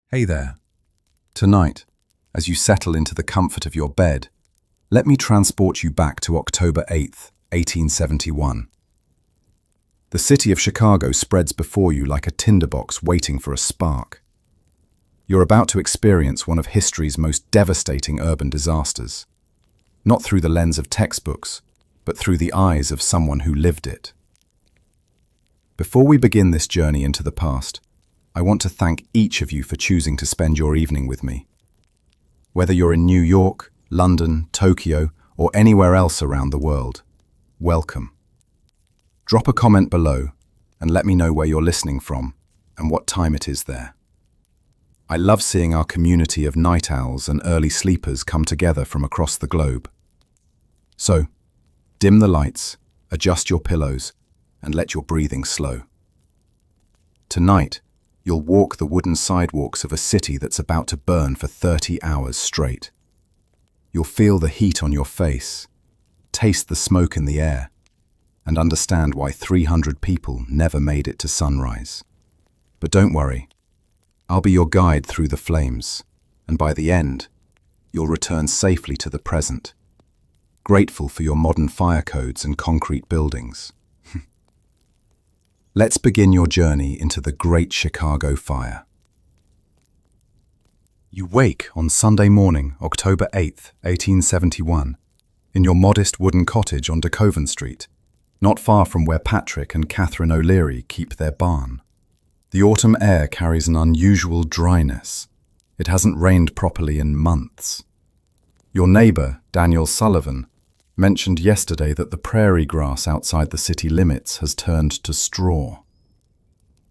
Hey there. Tonight, as you settle into the comfort of your bed, let me transport you back to October 8th, 1871. The city of Chicago spreads before you like a tinderbox waiting for a spark. You're about to experience one of history's most devastating urban disasters, not through the lens of textbooks, but through the eyes of someone who lived it. Before we begin this journey into the past, I want to thank each of you for choosing to spend your evening with me. Whether you're in New York, London, Tokyo, or anywhere else around the world, welcome. Drop a comment below and let me know where you're listening from and what time it is there. I love seeing our community of night owls and early sleepers come together from across the globe. So, dim the lights, adjust your pillows, and let your breathing slow. Tonight, you'll walk the wooden sidewalks of a city that's about to burn for 30 hours straight. You'll feel the heat on your face, taste the smoke in the air, and understand why 300 people never made it to sunrise. But don't worry, I'll be your guide through the flames, and by the end, you'll return safely to the present, grateful for your modern fire codes and concrete buildings. Let's begin your journey into the Great Chicago Fire. You wake on Sunday morning, October 8th, 1871, in your modest wooden cottage on Deconstructing Street, not far from where Patrick and Catherine O'Leary keep their barn. The autumn air carries an unusual dryness. It hasn't rained properly in months. Your neighbor, Daniel Sullivan, mentioned yesterday that the prairie grass outside the city limits has turned to straw.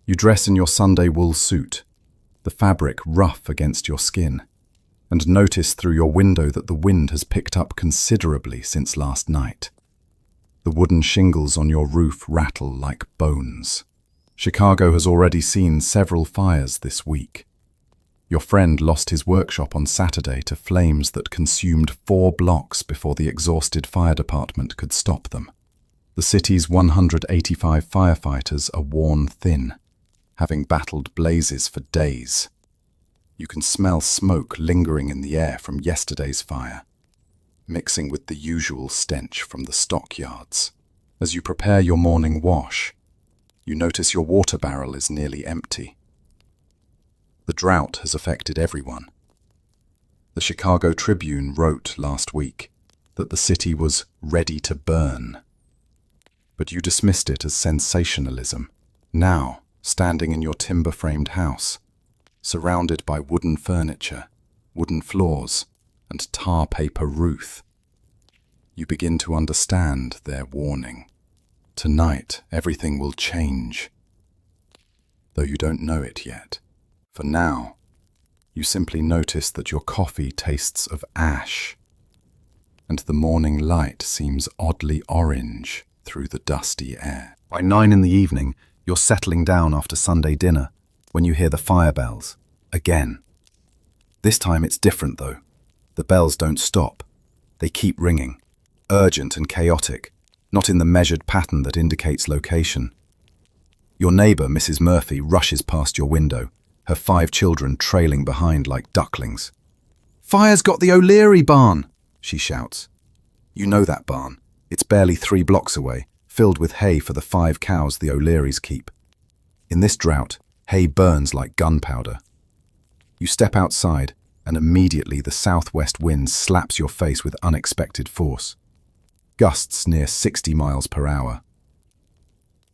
You dress in your Sunday wool suit, the fabric rough against your skin, and notice through your window that the wind has picked up considerably since last night. The wooden shingles on your roof rattle like bones. Chicago has already seen several fires this week. Your friend lost his workshop on Saturday to flames that consumed 4 blocks before the exhausted fire department could stop them. The city's 185 firefighters are worn thin, having battled blazes for days. You can smell smoke lingering in the air from yesterday's fire, mixing with the usual stench from the stockyards. As you prepare your morning wash, you notice your water barrel is nearly empty. The drought has affected everyone. The Chicago Tribune wrote last week that the city was ready to burn. But you dismissed it as sensationalism. Now, standing in your timber-framed house, surrounded by wooden furniture, wooden floors, and tar paper roof, you begin to understand their warning. Tonight, everything will change, though you don't know it yet. For now, you simply notice that your coffee tastes of ash, and the morning light seems oddly orange through the dusty air. By 9 in the evening, you're settling down after Sunday dinner when you hear the fire bells, again. This time it's different though. The bells don't stop. They keep ringing, urgent and chaotic, not in the measured pattern that indicates location. Your neighbor, Mrs. Murphy, rushes past your window, her 5 children trailing behind like ducklings. "Fire's got the O'Leary barn!" she shouts. You know that barn. It's barely 3 blocks away, filled with hay for the 5 cows the O'Learys keep. In this drought, hay burns like gunpowder. You step outside, and immediately the southwest wind slaps your face with unexpected force. Gusts near 60 miles per hour.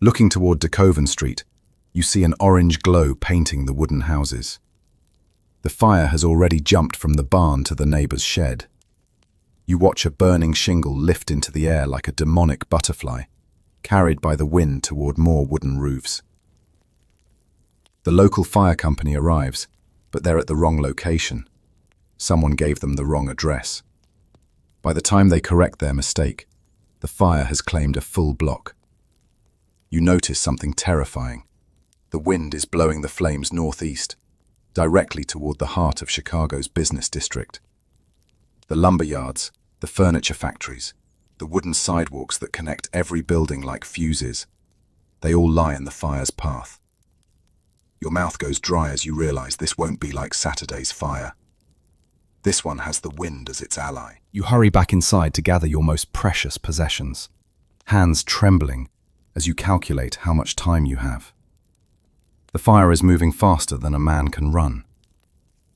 Looking toward Deconstructing Street, you see an orange glow painting the wooden houses. The fire has already jumped from the barn to the neighbor's shed. You watch a burning shingle lift into the air like a demonic butterfly, carried by the wind toward more wooden roofs. The local fire company arrives, but they're at the wrong location. Someone gave them the wrong address. By the time they correct their mistake, the fire has claimed a full block. You notice something terrifying. The wind is blowing the flames northeast, directly toward the heart of Chicago's business district. The lumber yards, the furniture factories, the wooden sidewalks that connect every building like fuses, they all lie in the fire's path. Your mouth goes dry as you realize this won't be like Saturday's fire. This one has the wind as its ally. You hurry back inside to gather your most precious possessions, hands trembling as you calculate how much time you have. The fire is moving faster than a man can run.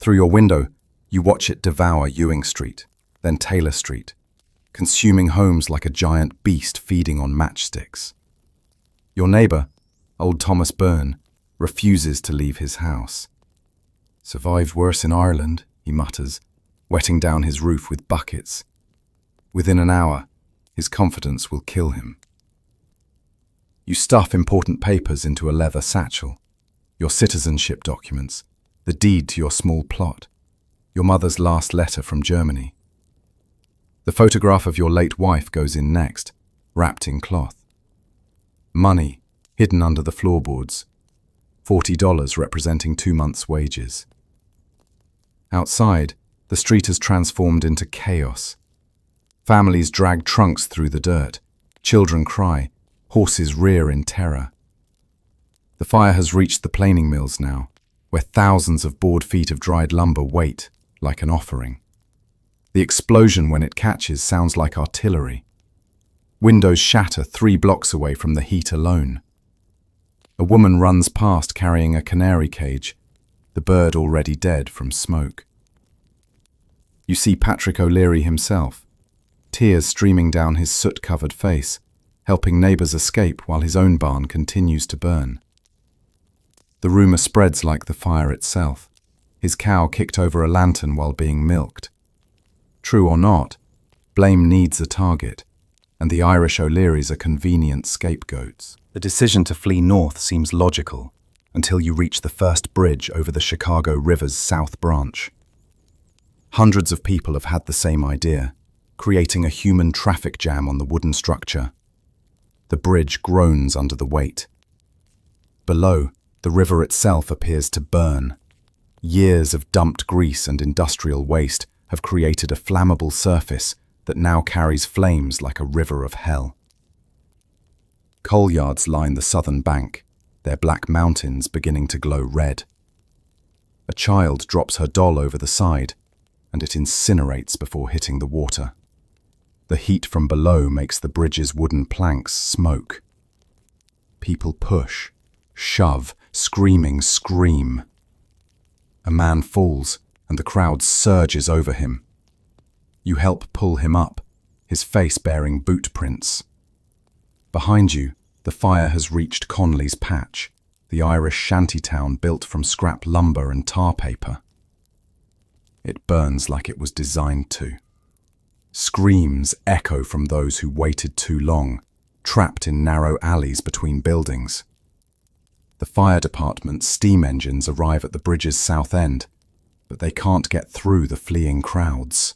Through your window, you watch it devour Ewing Street, then Taylor Street, consuming homes like a giant beast feeding on matchsticks. Your neighbor, old Thomas Byrne, refuses to leave his house. Survived worse in Ireland, he mutters, wetting down his roof with buckets. Within an hour, his confidence will kill him. You stuff important papers into a leather satchel, your citizenship documents, the deed to your small plot, your mother's last letter from Germany. The photograph of your late wife goes in next, wrapped in cloth. Money, hidden under the floorboards, $40 representing 2 months' wages. Outside, the street has transformed into chaos. Families drag trunks through the dirt, children cry, horses rear in terror. The fire has reached the planing mills now, where thousands of board feet of dried lumber wait like an offering. The explosion when it catches sounds like artillery. Windows shatter 3 blocks away from the heat alone. A woman runs past carrying a canary cage, the bird already dead from smoke. You see Patrick O'Leary himself, tears streaming down his soot-covered face, helping neighbours escape while his own barn continues to burn. The rumour spreads like the fire itself. His cow kicked over a lantern while being milked. True or not, blame needs a target, and the Irish O'Learys are convenient scapegoats. The decision to flee north seems logical until you reach the first bridge over the Chicago River's South Branch. Hundreds of people have had the same idea, creating a human traffic jam on the wooden structure. The bridge groans under the weight. Below, the river itself appears to burn. Years of dumped grease and industrial waste have created a flammable surface that now carries flames like a river of hell. Coal yards line the southern bank, their black mountains beginning to glow red. A child drops her doll over the side, and it incinerates before hitting the water. The heat from below makes the bridge's wooden planks smoke. People push, shove, screaming scream. A man falls, and the crowd surges over him. You help pull him up, his face bearing boot prints. Behind you, the fire has reached Conley's Patch, the Irish shantytown built from scrap lumber and tar paper. It burns like it was designed to. Screams echo from those who waited too long, trapped in narrow alleys between buildings. The fire department's steam engines arrive at the bridge's south end, but they can't get through the fleeing crowds.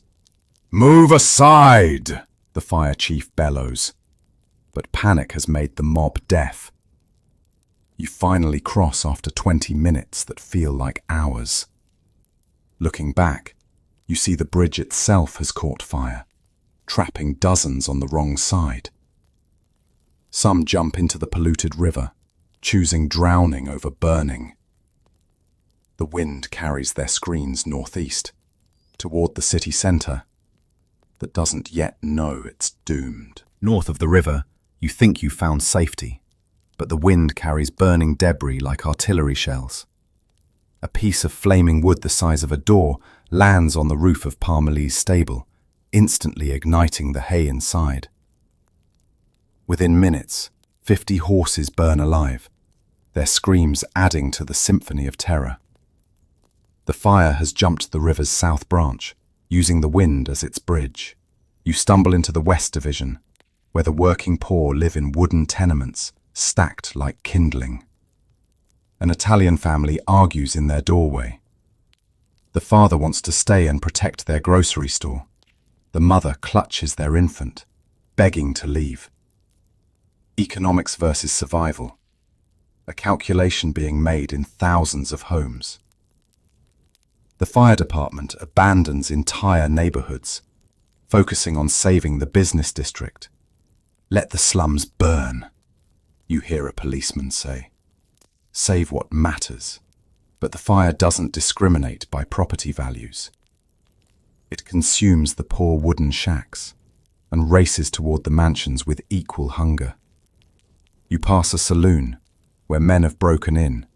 "Move aside!" the fire chief bellows. But panic has made the mob deaf. You finally cross after 20 minutes that feel like hours. Looking back, you see the bridge itself has caught fire, trapping dozens on the wrong side. Some jump into the polluted river, choosing drowning over burning. The wind carries their screens northeast, toward the city centre, that doesn't yet know it's doomed. North of the river, you think you found safety, but the wind carries burning debris like artillery shells. A piece of flaming wood the size of a door lands on the roof of Parmalee's stable, instantly igniting the hay inside. Within minutes, 50 horses burn alive, their screams adding to the symphony of terror. The fire has jumped the river's south branch, using the wind as its bridge. You stumble into the West Division, where the working poor live in wooden tenements, stacked like kindling. An Italian family argues in their doorway. The father wants to stay and protect their grocery store. The mother clutches their infant, begging to leave. Economics versus survival, a calculation being made in thousands of homes. The fire department abandons entire neighborhoods, focusing on saving the business district. "Let the slums burn," you hear a policeman say. save what matters. But the fire doesn't discriminate by property values. It consumes the poor wooden shacks and races toward the mansions with equal hunger. You pass a saloon where men have broken in,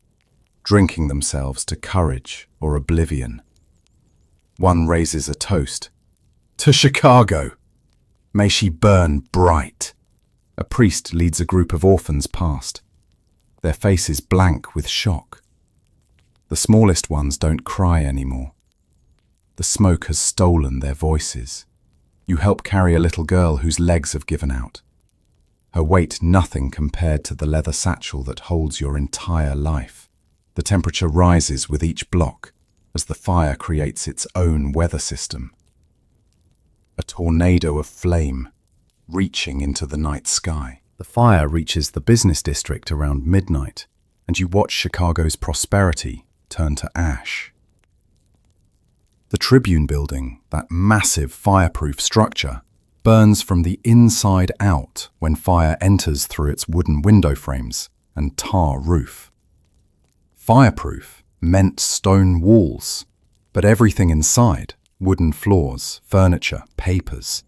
drinking themselves to courage or oblivion. One raises a toast. To Chicago! May she burn bright! A priest leads a group of orphans past, their faces blank with shock. The smallest ones don't cry anymore. The smoke has stolen their voices. You help carry a little girl whose legs have given out. Her weight nothing compared to the leather satchel that holds your entire life. The temperature rises with each block as the fire creates its own weather system. A tornado of flame reaching into the night sky. The fire reaches the business district around midnight, and you watch Chicago's prosperity turn to ash. The Tribune building, that massive fireproof structure, burns from the inside out when fire enters through its wooden window frames and tar roof. Fireproof meant stone walls, but everything inside, wooden floors, furniture, papers,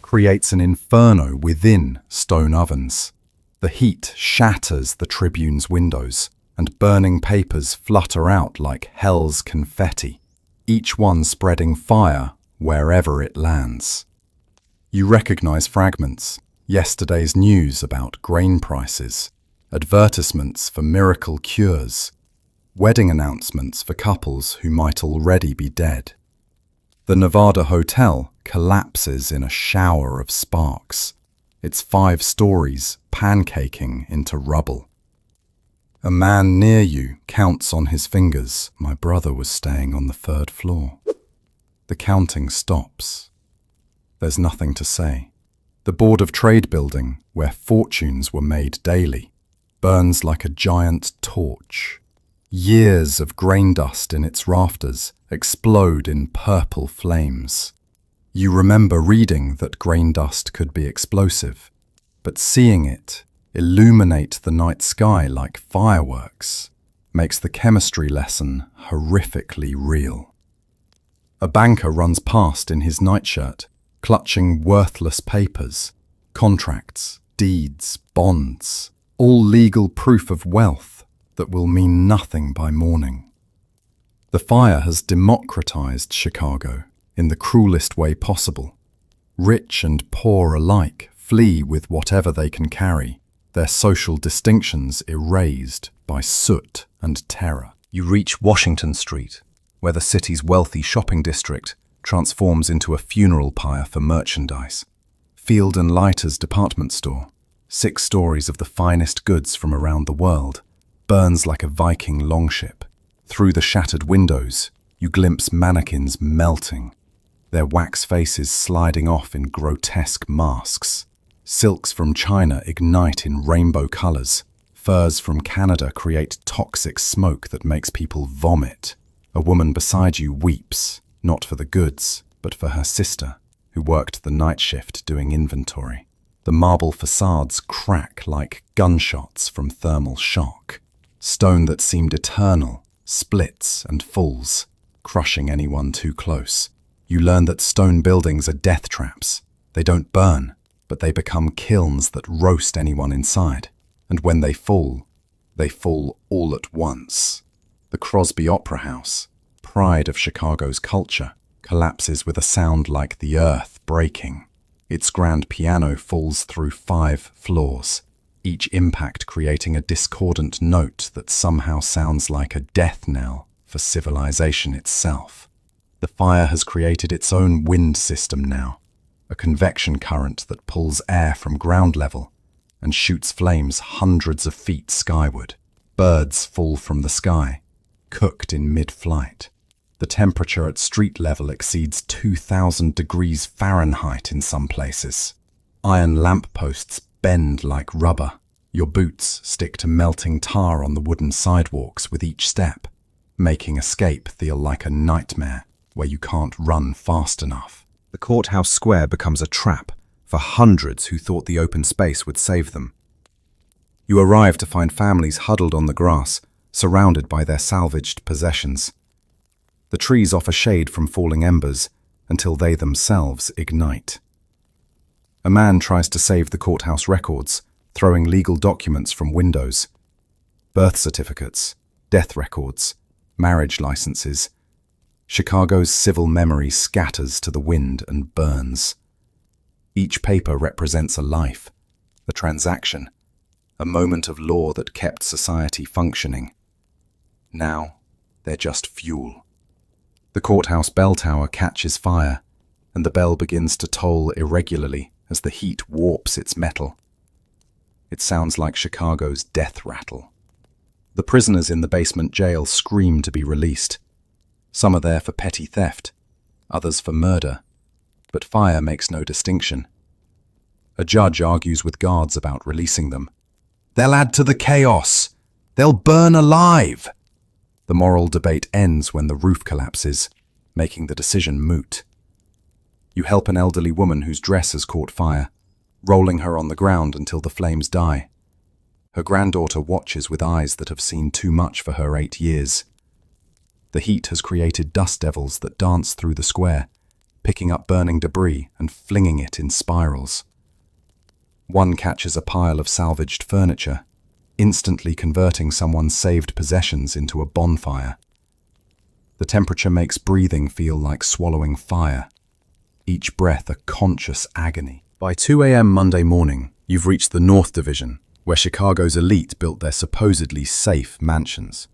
creates an inferno within stone ovens. The heat shatters the Tribune's windows, and burning papers flutter out like hell's confetti, each one spreading fire wherever it lands. You recognize fragments, yesterday's news about grain prices, advertisements for miracle cures, wedding announcements for couples who might already be dead. The Nevada hotel collapses in a shower of sparks, its 5 stories pancaking into rubble. A man near you counts on his fingers. My brother was staying on the 3rd floor. The counting stops. There's nothing to say. The Board of Trade building, where fortunes were made daily, burns like a giant torch. Years of grain dust in its rafters explode in purple flames. You remember reading that grain dust could be explosive, but seeing it illuminate the night sky like fireworks makes the chemistry lesson horrifically real. A banker runs past in his nightshirt, clutching worthless papers, contracts, deeds, bonds, all legal proof of wealth that will mean nothing by morning. The fire has democratized Chicago in the cruelest way possible. Rich and poor alike flee with whatever they can carry, their social distinctions erased by soot and terror. You reach Washington Street, where the city's wealthy shopping district transforms into a funeral pyre for merchandise. Field and Leiter's department store, 6 stories of the finest goods from around the world, burns like a Viking longship. Through the shattered windows, you glimpse mannequins melting, their wax faces sliding off in grotesque masks. Silks from China ignite in rainbow colors. Furs from Canada create toxic smoke that makes people vomit. A woman beside you weeps, not for the goods, but for her sister, who worked the night shift doing inventory. The marble facades crack like gunshots from thermal shock. Stone that seemed eternal splits and falls, crushing anyone too close. You learn that stone buildings are death traps. They don't burn, but they become kilns that roast anyone inside. And when they fall all at once. The Crosby Opera House, pride of Chicago's culture, collapses with a sound like the earth breaking. Its grand piano falls through 5 floors, each impact creating a discordant note that somehow sounds like a death knell for civilization itself. The fire has created its own wind system now, a convection current that pulls air from ground level and shoots flames hundreds of feet skyward. Birds fall from the sky, cooked in mid-flight. The temperature at street level exceeds 2,000 degrees Fahrenheit in some places. Iron lampposts bend like rubber. Your boots stick to melting tar on the wooden sidewalks with each step, making escape feel like a nightmare where you can't run fast enough. The courthouse square becomes a trap for hundreds who thought the open space would save them. You arrive to find families huddled on the grass, surrounded by their salvaged possessions. The trees offer shade from falling embers until they themselves ignite. A man tries to save the courthouse records, throwing legal documents from windows. Birth certificates, death records, marriage licenses. Chicago's civil memory scatters to the wind and burns. Each paper represents a life, a transaction, a moment of law that kept society functioning. Now, they're just fuel. The courthouse bell tower catches fire, and the bell begins to toll irregularly as the heat warps its metal. It sounds like Chicago's death rattle. The prisoners in the basement jail scream to be released. Some are there for petty theft, others for murder, but fire makes no distinction. A judge argues with guards about releasing them. They'll add to the chaos. They'll burn alive. The moral debate ends when the roof collapses, making the decision moot. You help an elderly woman whose dress has caught fire, rolling her on the ground until the flames die. Her granddaughter watches with eyes that have seen too much for her 8 years. The heat has created dust devils that dance through the square, picking up burning debris and flinging it in spirals. One catches a pile of salvaged furniture, instantly converting someone's saved possessions into a bonfire. The temperature makes breathing feel like swallowing fire, each breath a conscious agony. By 2 a.m. Monday morning, you've reached the North Division, where Chicago's elite built their supposedly safe mansions.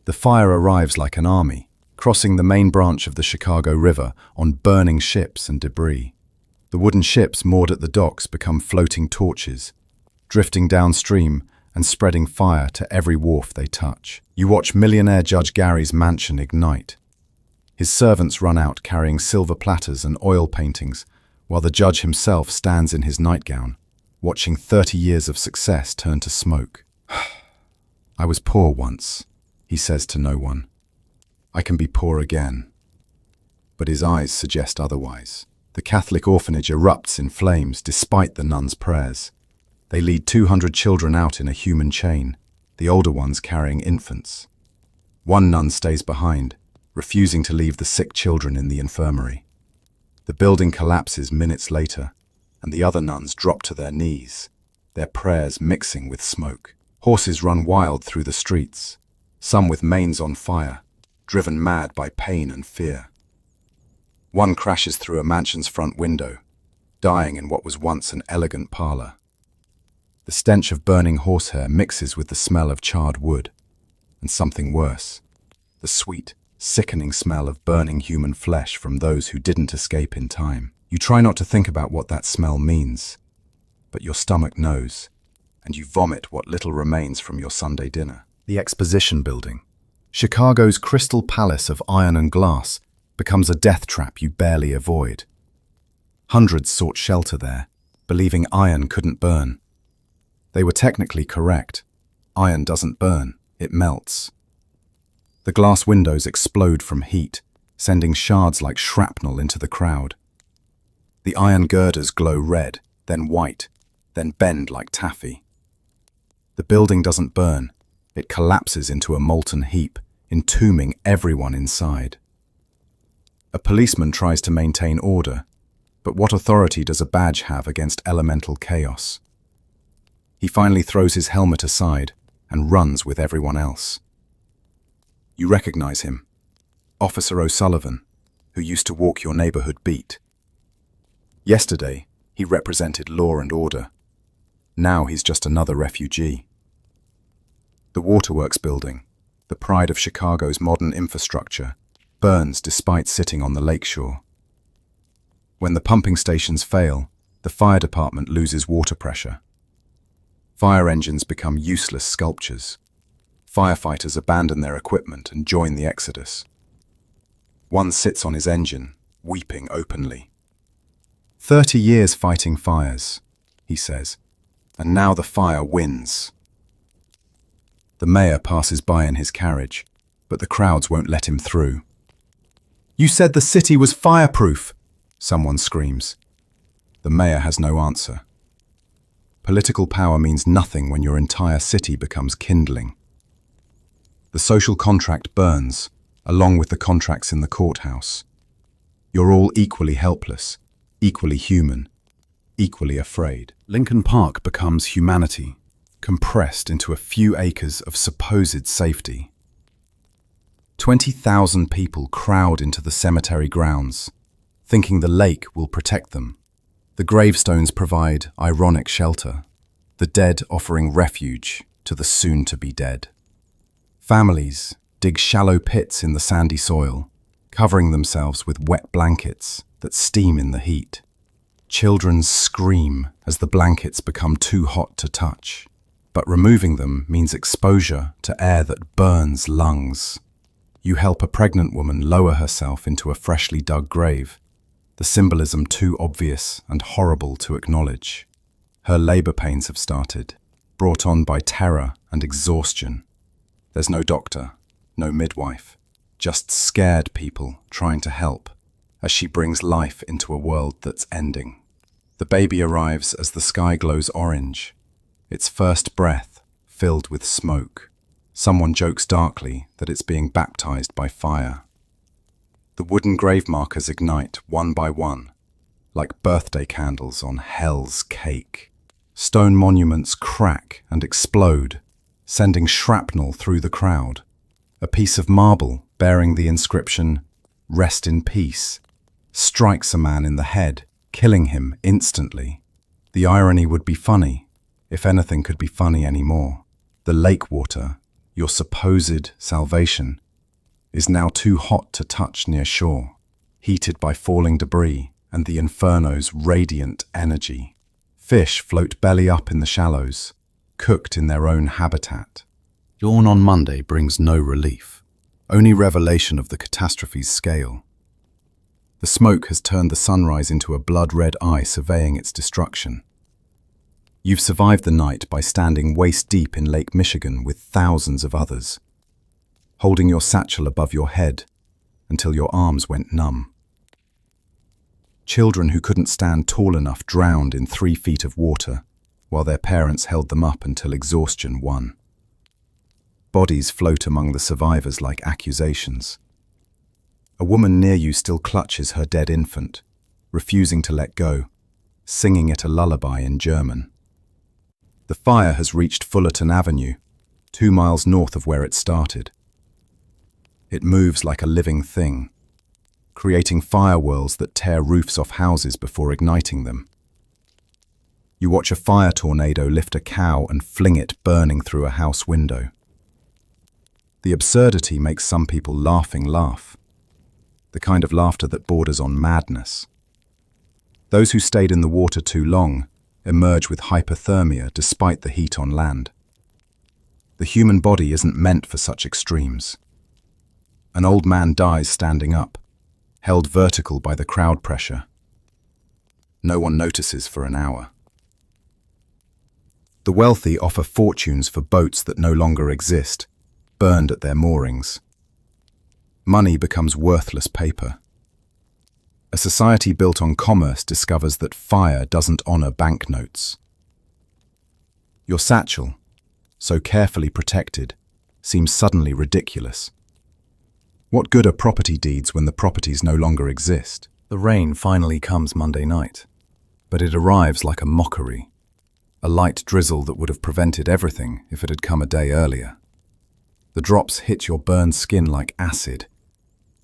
The fire arrives like an army, crossing the main branch of the Chicago River on burning ships and debris. The wooden ships moored at the docks become floating torches, drifting downstream and spreading fire to every wharf they touch. You watch millionaire Judge Gary's mansion ignite. His servants run out carrying silver platters and oil paintings, while the judge himself stands in his nightgown, watching 30 years of success turn to smoke. I was poor once, he says to no one. I can be poor again. But his eyes suggest otherwise. The Catholic orphanage erupts in flames despite the nuns' prayers. They lead 200 children out in a human chain, the older ones carrying infants. One nun stays behind, refusing to leave the sick children in the infirmary. The building collapses minutes later, and the other nuns drop to their knees, their prayers mixing with smoke. Horses run wild through the streets, some with manes on fire, driven mad by pain and fear. One crashes through a mansion's front window, dying in what was once an elegant parlor. The stench of burning horsehair mixes with the smell of charred wood, and something worse, the sweet, sickening smell of burning human flesh from those who didn't escape in time. You try not to think about what that smell means, but your stomach knows, and you vomit what little remains from your Sunday dinner. The Exposition Building, Chicago's crystal palace of iron and glass, becomes a death trap you barely avoid. Hundreds sought shelter there, believing iron couldn't burn. They were technically correct. Iron doesn't burn, it melts. The glass windows explode from heat, sending shards like shrapnel into the crowd. The iron girders glow red, then white, then bend like taffy. The building doesn't burn, it collapses into a molten heap, entombing everyone inside. A policeman tries to maintain order, but what authority does a badge have against elemental chaos? He finally throws his helmet aside and runs with everyone else. You recognize him, Officer O'Sullivan, who used to walk your neighborhood beat. Yesterday, he represented law and order. Now he's just another refugee. The Waterworks building, the pride of Chicago's modern infrastructure, burns despite sitting on the lakeshore. When the pumping stations fail, the fire department loses water pressure. Fire engines become useless sculptures. Firefighters abandon their equipment and join the exodus. One sits on his engine, weeping openly. 30 years fighting fires, he says, and now the fire wins. The mayor passes by in his carriage, but the crowds won't let him through. You said the city was fireproof, someone screams. The mayor has no answer. Political power means nothing when your entire city becomes kindling. The social contract burns, along with the contracts in the courthouse. You're all equally helpless, equally human, equally afraid. Lincoln Park becomes humanity, compressed into a few acres of supposed safety. 20,000 people crowd into the cemetery grounds, thinking the lake will protect them. The gravestones provide ironic shelter, the dead offering refuge to the soon-to-be dead. Families dig shallow pits in the sandy soil, covering themselves with wet blankets that steam in the heat. Children scream as the blankets become too hot to touch, but removing them means exposure to air that burns lungs. You help a pregnant woman lower herself into a freshly dug grave, the symbolism too obvious and horrible to acknowledge. Her labor pains have started, brought on by terror and exhaustion. There's no doctor, no midwife, just scared people trying to help as she brings life into a world that's ending. The baby arrives as the sky glows orange, its first breath filled with smoke. Someone jokes darkly that it's being baptized by fire. The wooden grave markers ignite one by one, like birthday candles on hell's cake. Stone monuments crack and explode, sending shrapnel through the crowd. A piece of marble bearing the inscription, "Rest in peace," strikes a man in the head, killing him instantly. The irony would be funny, if anything could be funny anymore. The lake water, your supposed salvation, is now too hot to touch near shore, heated by falling debris and the inferno's radiant energy. Fish float belly up in the shallows, cooked in their own habitat. Dawn on Monday brings no relief, only revelation of the catastrophe's scale. The smoke has turned the sunrise into a blood-red eye surveying its destruction. You've survived the night by standing waist-deep in Lake Michigan with thousands of others, holding your satchel above your head until your arms went numb. Children who couldn't stand tall enough drowned in 3 feet of water, while their parents held them up until exhaustion won. Bodies float among the survivors like accusations. A woman near you still clutches her dead infant, refusing to let go, singing it a lullaby in German. The fire has reached Fullerton Avenue, 2 miles north of where it started. It moves like a living thing, creating fire whirls that tear roofs off houses before igniting them. You watch a fire tornado lift a cow and fling it burning through a house window. The absurdity makes some people laughing laugh, the kind of laughter that borders on madness. Those who stayed in the water too long emerge with hypothermia despite the heat on land. The human body isn't meant for such extremes. An old man dies standing up, held vertical by the crowd pressure. No one notices for an hour. The wealthy offer fortunes for boats that no longer exist, burned at their moorings. Money becomes worthless paper. A society built on commerce discovers that fire doesn't honor banknotes. Your satchel, so carefully protected, seems suddenly ridiculous. What good are property deeds when the properties no longer exist? The rain finally comes Monday night, but it arrives like a mockery, a light drizzle that would have prevented everything if it had come a day earlier. The drops hit your burned skin like acid.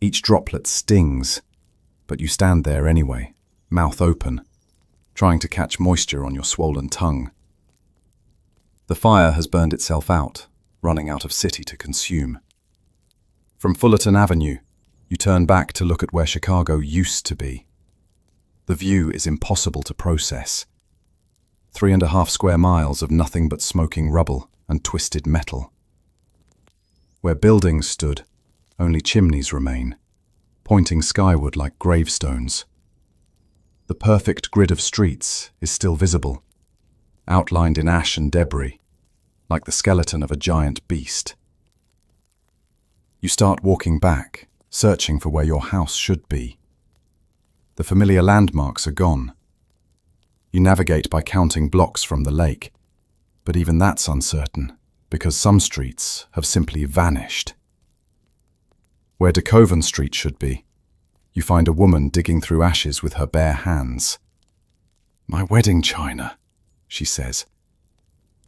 Each droplet stings, but you stand there anyway, mouth open, trying to catch moisture on your swollen tongue. The fire has burned itself out, running out of city to consume. From Fullerton Avenue, you turn back to look at where Chicago used to be. The view is impossible to process. 3.5 square miles of nothing but smoking rubble and twisted metal. Where buildings stood, only chimneys remain, pointing skyward like gravestones. The perfect grid of streets is still visible, outlined in ash and debris, like the skeleton of a giant beast. You start walking back, searching for where your house should be. The familiar landmarks are gone. You navigate by counting blocks from the lake, but even that's uncertain, because some streets have simply vanished. Where Deconstructing Street should be, you find a woman digging through ashes with her bare hands. "My wedding china," she says.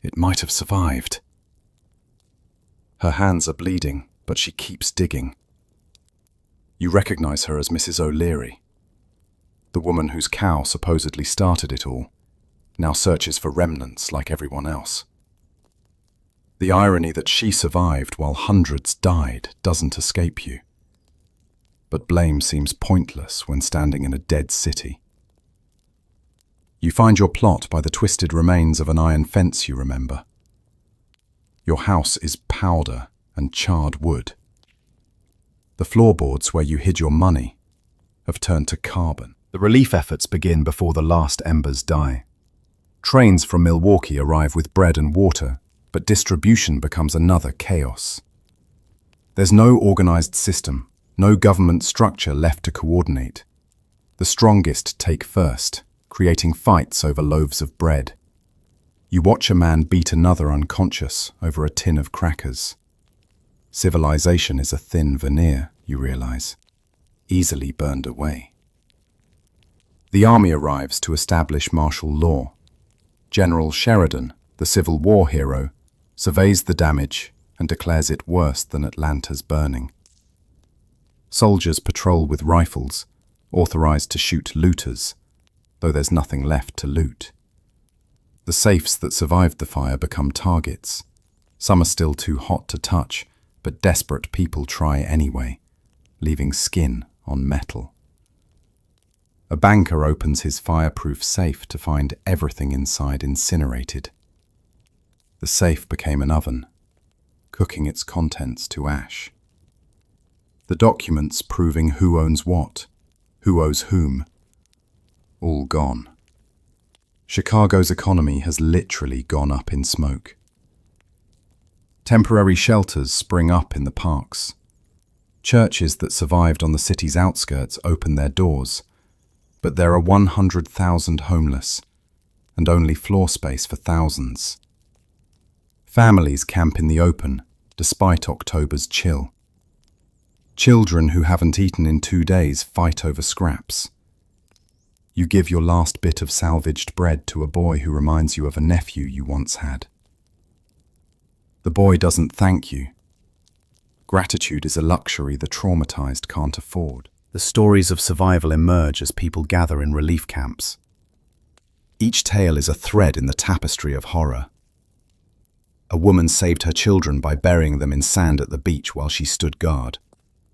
"It might have survived." Her hands are bleeding, but she keeps digging. You recognize her as Mrs. O'Leary, the woman whose cow supposedly started it all, now searches for remnants like everyone else. The irony that she survived while hundreds died doesn't escape you. But blame seems pointless when standing in a dead city. You find your plot by the twisted remains of an iron fence you remember. Your house is powder and charred wood. The floorboards where you hid your money have turned to carbon. The relief efforts begin before the last embers die. Trains from Milwaukee arrive with bread and water, but distribution becomes another chaos. There's no organized system, no government structure left to coordinate. The strongest take first, creating fights over loaves of bread. You watch a man beat another unconscious over a tin of crackers. Civilization is a thin veneer, you realize, easily burned away. The army arrives to establish martial law. General Sheridan, the Civil War hero, surveys the damage and declares it worse than Atlanta's burning. Soldiers patrol with rifles, authorized to shoot looters, though there's nothing left to loot. The safes that survived the fire become targets. Some are still too hot to touch, but desperate people try anyway, leaving skin on metal. A banker opens his fireproof safe to find everything inside incinerated. The safe became an oven, cooking its contents to ash. The documents proving who owns what, who owes whom, all gone. Chicago's economy has literally gone up in smoke. Temporary shelters spring up in the parks. Churches that survived on the city's outskirts open their doors, but there are 100,000 homeless, and only floor space for thousands. Families camp in the open, despite October's chill. Children who haven't eaten in 2 days fight over scraps. You give your last bit of salvaged bread to a boy who reminds you of a nephew you once had. The boy doesn't thank you. Gratitude is a luxury the traumatized can't afford. The stories of survival emerge as people gather in relief camps. Each tale is a thread in the tapestry of horror. A woman saved her children by burying them in sand at the beach while she stood guard,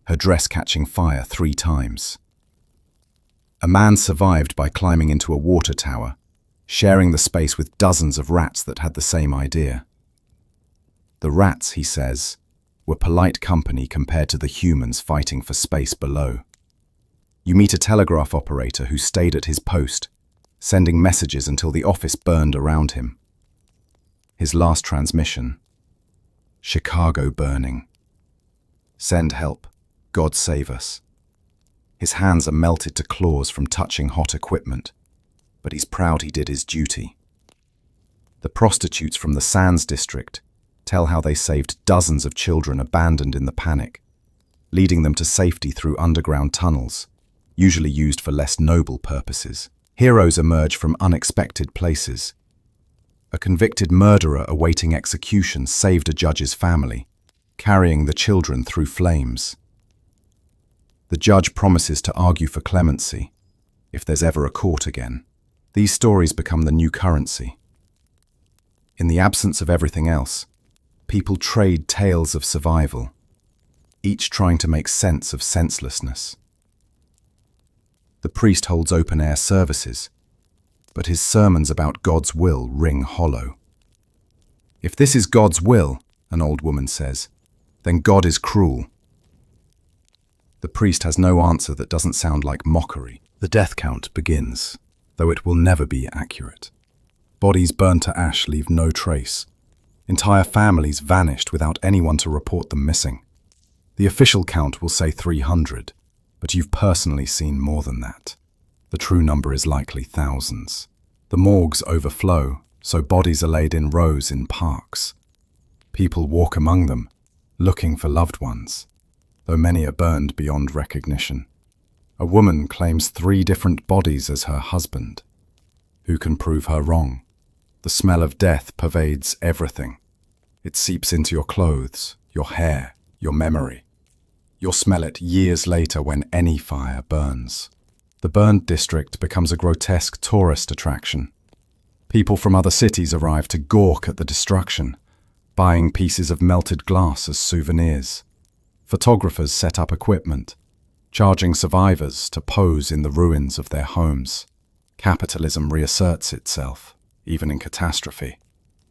her dress catching fire 3 times. A man survived by climbing into a water tower, sharing the space with dozens of rats that had the same idea. The rats, he says, were polite company compared to the humans fighting for space below. You meet a telegraph operator who stayed at his post, sending messages until the office burned around him. His last transmission: Chicago burning. Send help. God save us. His hands are melted to claws from touching hot equipment, but he's proud he did his duty. The prostitutes from the Sands district tell how they saved dozens of children abandoned in the panic, leading them to safety through underground tunnels, usually used for less noble purposes. Heroes emerge from unexpected places. A convicted murderer awaiting execution saved a judge's family, carrying the children through flames. The judge promises to argue for clemency, if there's ever a court again. These stories become the new currency. In the absence of everything else, people trade tales of survival, each trying to make sense of senselessness. The priest holds open-air services, but his sermons about God's will ring hollow. If this is God's will, an old woman says, then God is cruel. The priest has no answer that doesn't sound like mockery. The death count begins, though it will never be accurate. Bodies burned to ash leave no trace. Entire families vanished without anyone to report them missing. The official count will say 300, but you've personally seen more than that. The true number is likely thousands. The morgues overflow, so bodies are laid in rows in parks. People walk among them, looking for loved ones, though many are burned beyond recognition. A woman claims 3 different bodies as her husband. Who can prove her wrong? The smell of death pervades everything. It seeps into your clothes, your hair, your memory. You'll smell it years later when any fire burns. The burned district becomes a grotesque tourist attraction. People from other cities arrive to gawk at the destruction, buying pieces of melted glass as souvenirs. Photographers set up equipment, charging survivors to pose in the ruins of their homes. Capitalism reasserts itself, even in catastrophe.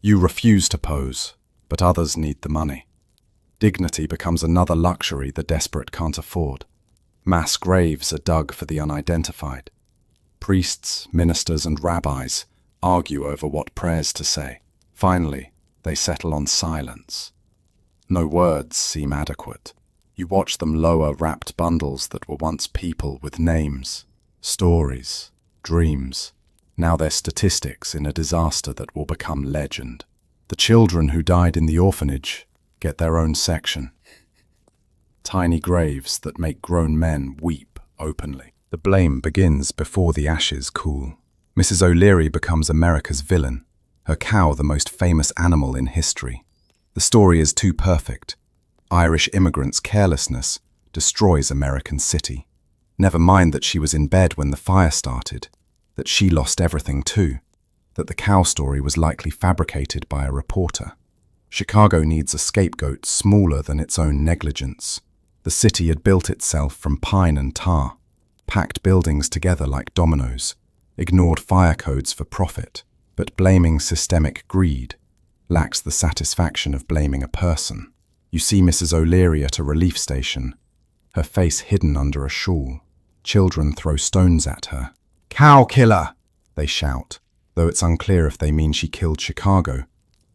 You refuse to pose, but others need the money. Dignity becomes another luxury the desperate can't afford. Mass graves are dug for the unidentified. Priests, ministers, and rabbis argue over what prayers to say. Finally, they settle on silence. No words seem adequate. You watch them lower wrapped bundles that were once people with names, stories, dreams. Now they're statistics in a disaster that will become legend. The children who died in the orphanage get their own section. Tiny graves that make grown men weep openly. The blame begins before the ashes cool. Mrs. O'Leary becomes America's villain, her cow the most famous animal in history. The story is too perfect. Irish immigrants' carelessness destroys American city. Never mind that she was in bed when the fire started, that she lost everything too, that the cow story was likely fabricated by a reporter. Chicago needs a scapegoat smaller than its own negligence. The city had built itself from pine and tar, packed buildings together like dominoes, ignored fire codes for profit, but blaming systemic greed lacks the satisfaction of blaming a person. You see Mrs. O'Leary at a relief station, her face hidden under a shawl. Children throw stones at her. "Cow killer!" they shout, though it's unclear if they mean she killed Chicago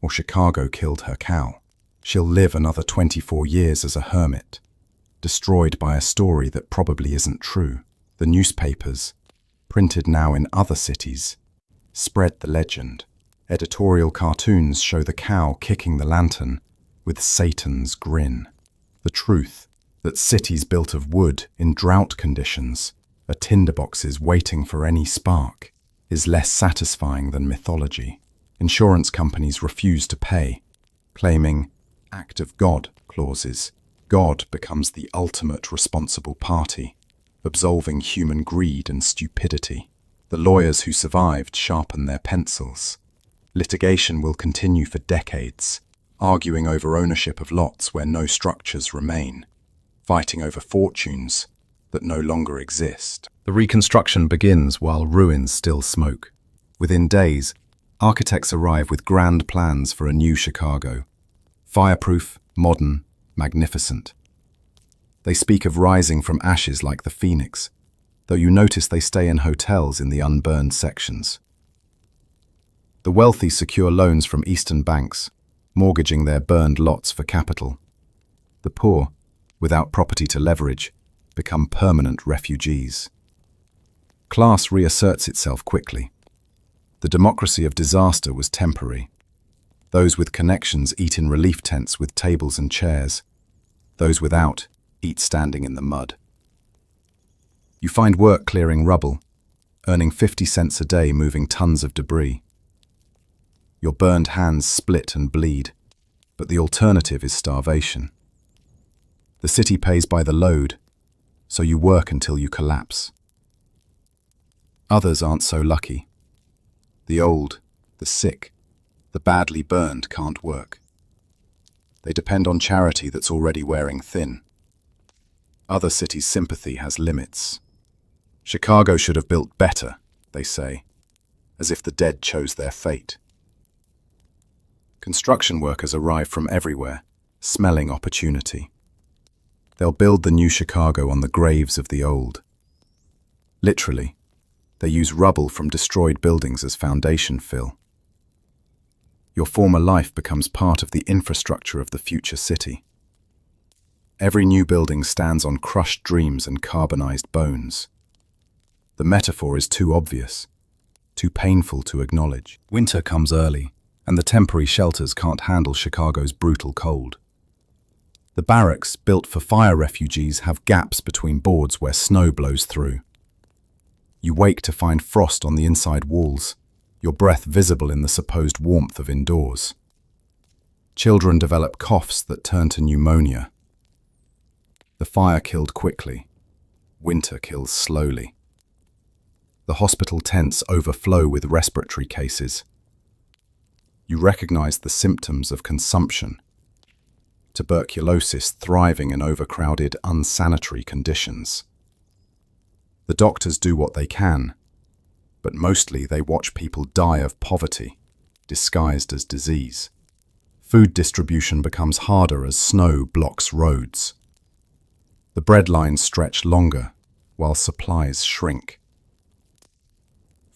or Chicago killed her cow. She'll live another 24 years as a hermit, destroyed by a story that probably isn't true. The newspapers, printed now in other cities, spread the legend. Editorial cartoons show the cow kicking the lantern with Satan's grin. The truth, that cities built of wood in drought conditions are tinderboxes waiting for any spark, is less satisfying than mythology. Insurance companies refuse to pay, claiming act of God clauses. God becomes the ultimate responsible party, absolving human greed and stupidity. The lawyers who survived sharpen their pencils. Litigation will continue for decades, arguing over ownership of lots where no structures remain, fighting over fortunes that no longer exist. The reconstruction begins while ruins still smoke. Within days, architects arrive with grand plans for a new Chicago. Fireproof, modern, magnificent. They speak of rising from ashes like the phoenix, though you notice they stay in hotels in the unburned sections. The wealthy secure loans from eastern banks, mortgaging their burned lots for capital. The poor, without property to leverage, become permanent refugees. Class reasserts itself quickly. The democracy of disaster was temporary. Those with connections eat in relief tents with tables and chairs. Those without eat standing in the mud. You find work clearing rubble, earning 50 cents a day moving tons of debris. Your burned hands split and bleed, but the alternative is starvation. The city pays by the load, so you work until you collapse. Others aren't so lucky. The old, the sick, the badly burned can't work. They depend on charity that's already wearing thin. Other cities' sympathy has limits. Chicago should have built better, they say, as if the dead chose their fate. Construction workers arrive from everywhere, smelling opportunity. They'll build the new Chicago on the graves of the old. Literally, they use rubble from destroyed buildings as foundation fill. Your former life becomes part of the infrastructure of the future city. Every new building stands on crushed dreams and carbonized bones. The metaphor is too obvious. too painful to acknowledge. Winter comes early, and the temporary shelters can't handle Chicago's brutal cold. The barracks, built for fire refugees, have gaps between boards where snow blows through. You wake to find frost on the inside walls, your breath visible in the supposed warmth of indoors. Children develop coughs that turn to pneumonia. The fire killed quickly. Winter kills slowly. The hospital tents overflow with respiratory cases. You recognize the symptoms of consumption. Tuberculosis thriving in overcrowded, unsanitary conditions. The doctors do what they can, but mostly they watch people die of poverty, disguised as disease. Food distribution becomes harder as snow blocks roads. The bread lines stretch longer, while supplies shrink.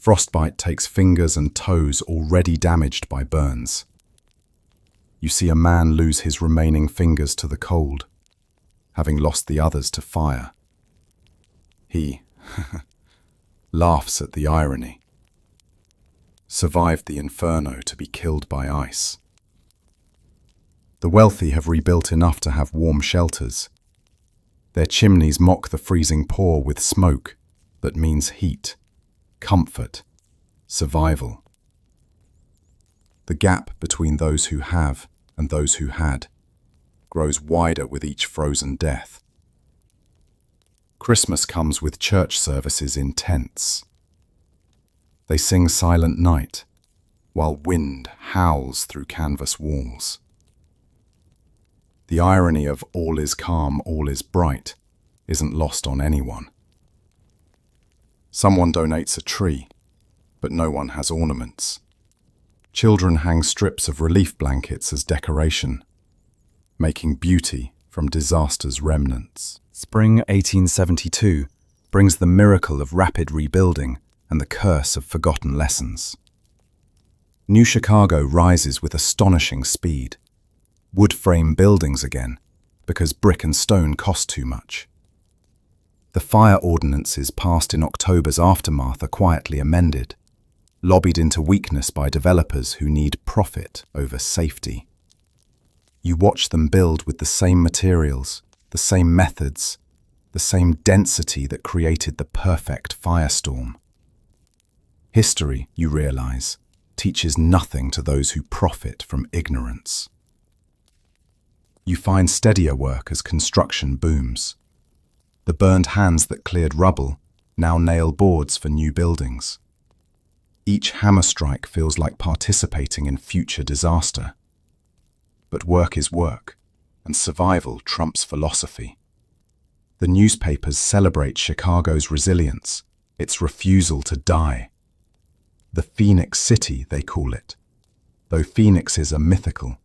Frostbite takes fingers and toes already damaged by burns. You see a man lose his remaining fingers to the cold, having lost the others to fire. He laughs at the irony. Survived the inferno to be killed by ice. The wealthy have rebuilt enough to have warm shelters. Their chimneys mock the freezing pour with smoke that means heat, comfort, survival. The gap between those who have and those who had grows wider with each frozen death. Christmas comes with church services in tents. They sing Silent Night while wind howls through canvas walls. The irony of all is calm, all is bright isn't lost on anyone. Someone donates a tree, but no one has ornaments. Children hang strips of relief blankets as decoration, making beauty from disaster's remnants. Spring 1872 brings the miracle of rapid rebuilding and the curse of forgotten lessons. New Chicago rises with astonishing speed. Wood frame buildings again, because brick and stone cost too much. The fire ordinances passed in October's aftermath are quietly amended, lobbied into weakness by developers who need profit over safety. You watch them build with the same materials, the same methods, the same density that created the perfect firestorm. History, you realize, teaches nothing to those who profit from ignorance. You find steadier work as construction booms. The burned hands that cleared rubble now nail boards for new buildings. Each hammer strike feels like participating in future disaster. But work is work, and survival trumps philosophy. The newspapers celebrate Chicago's resilience, its refusal to die. The Phoenix City, they call it, though phoenixes are mythical,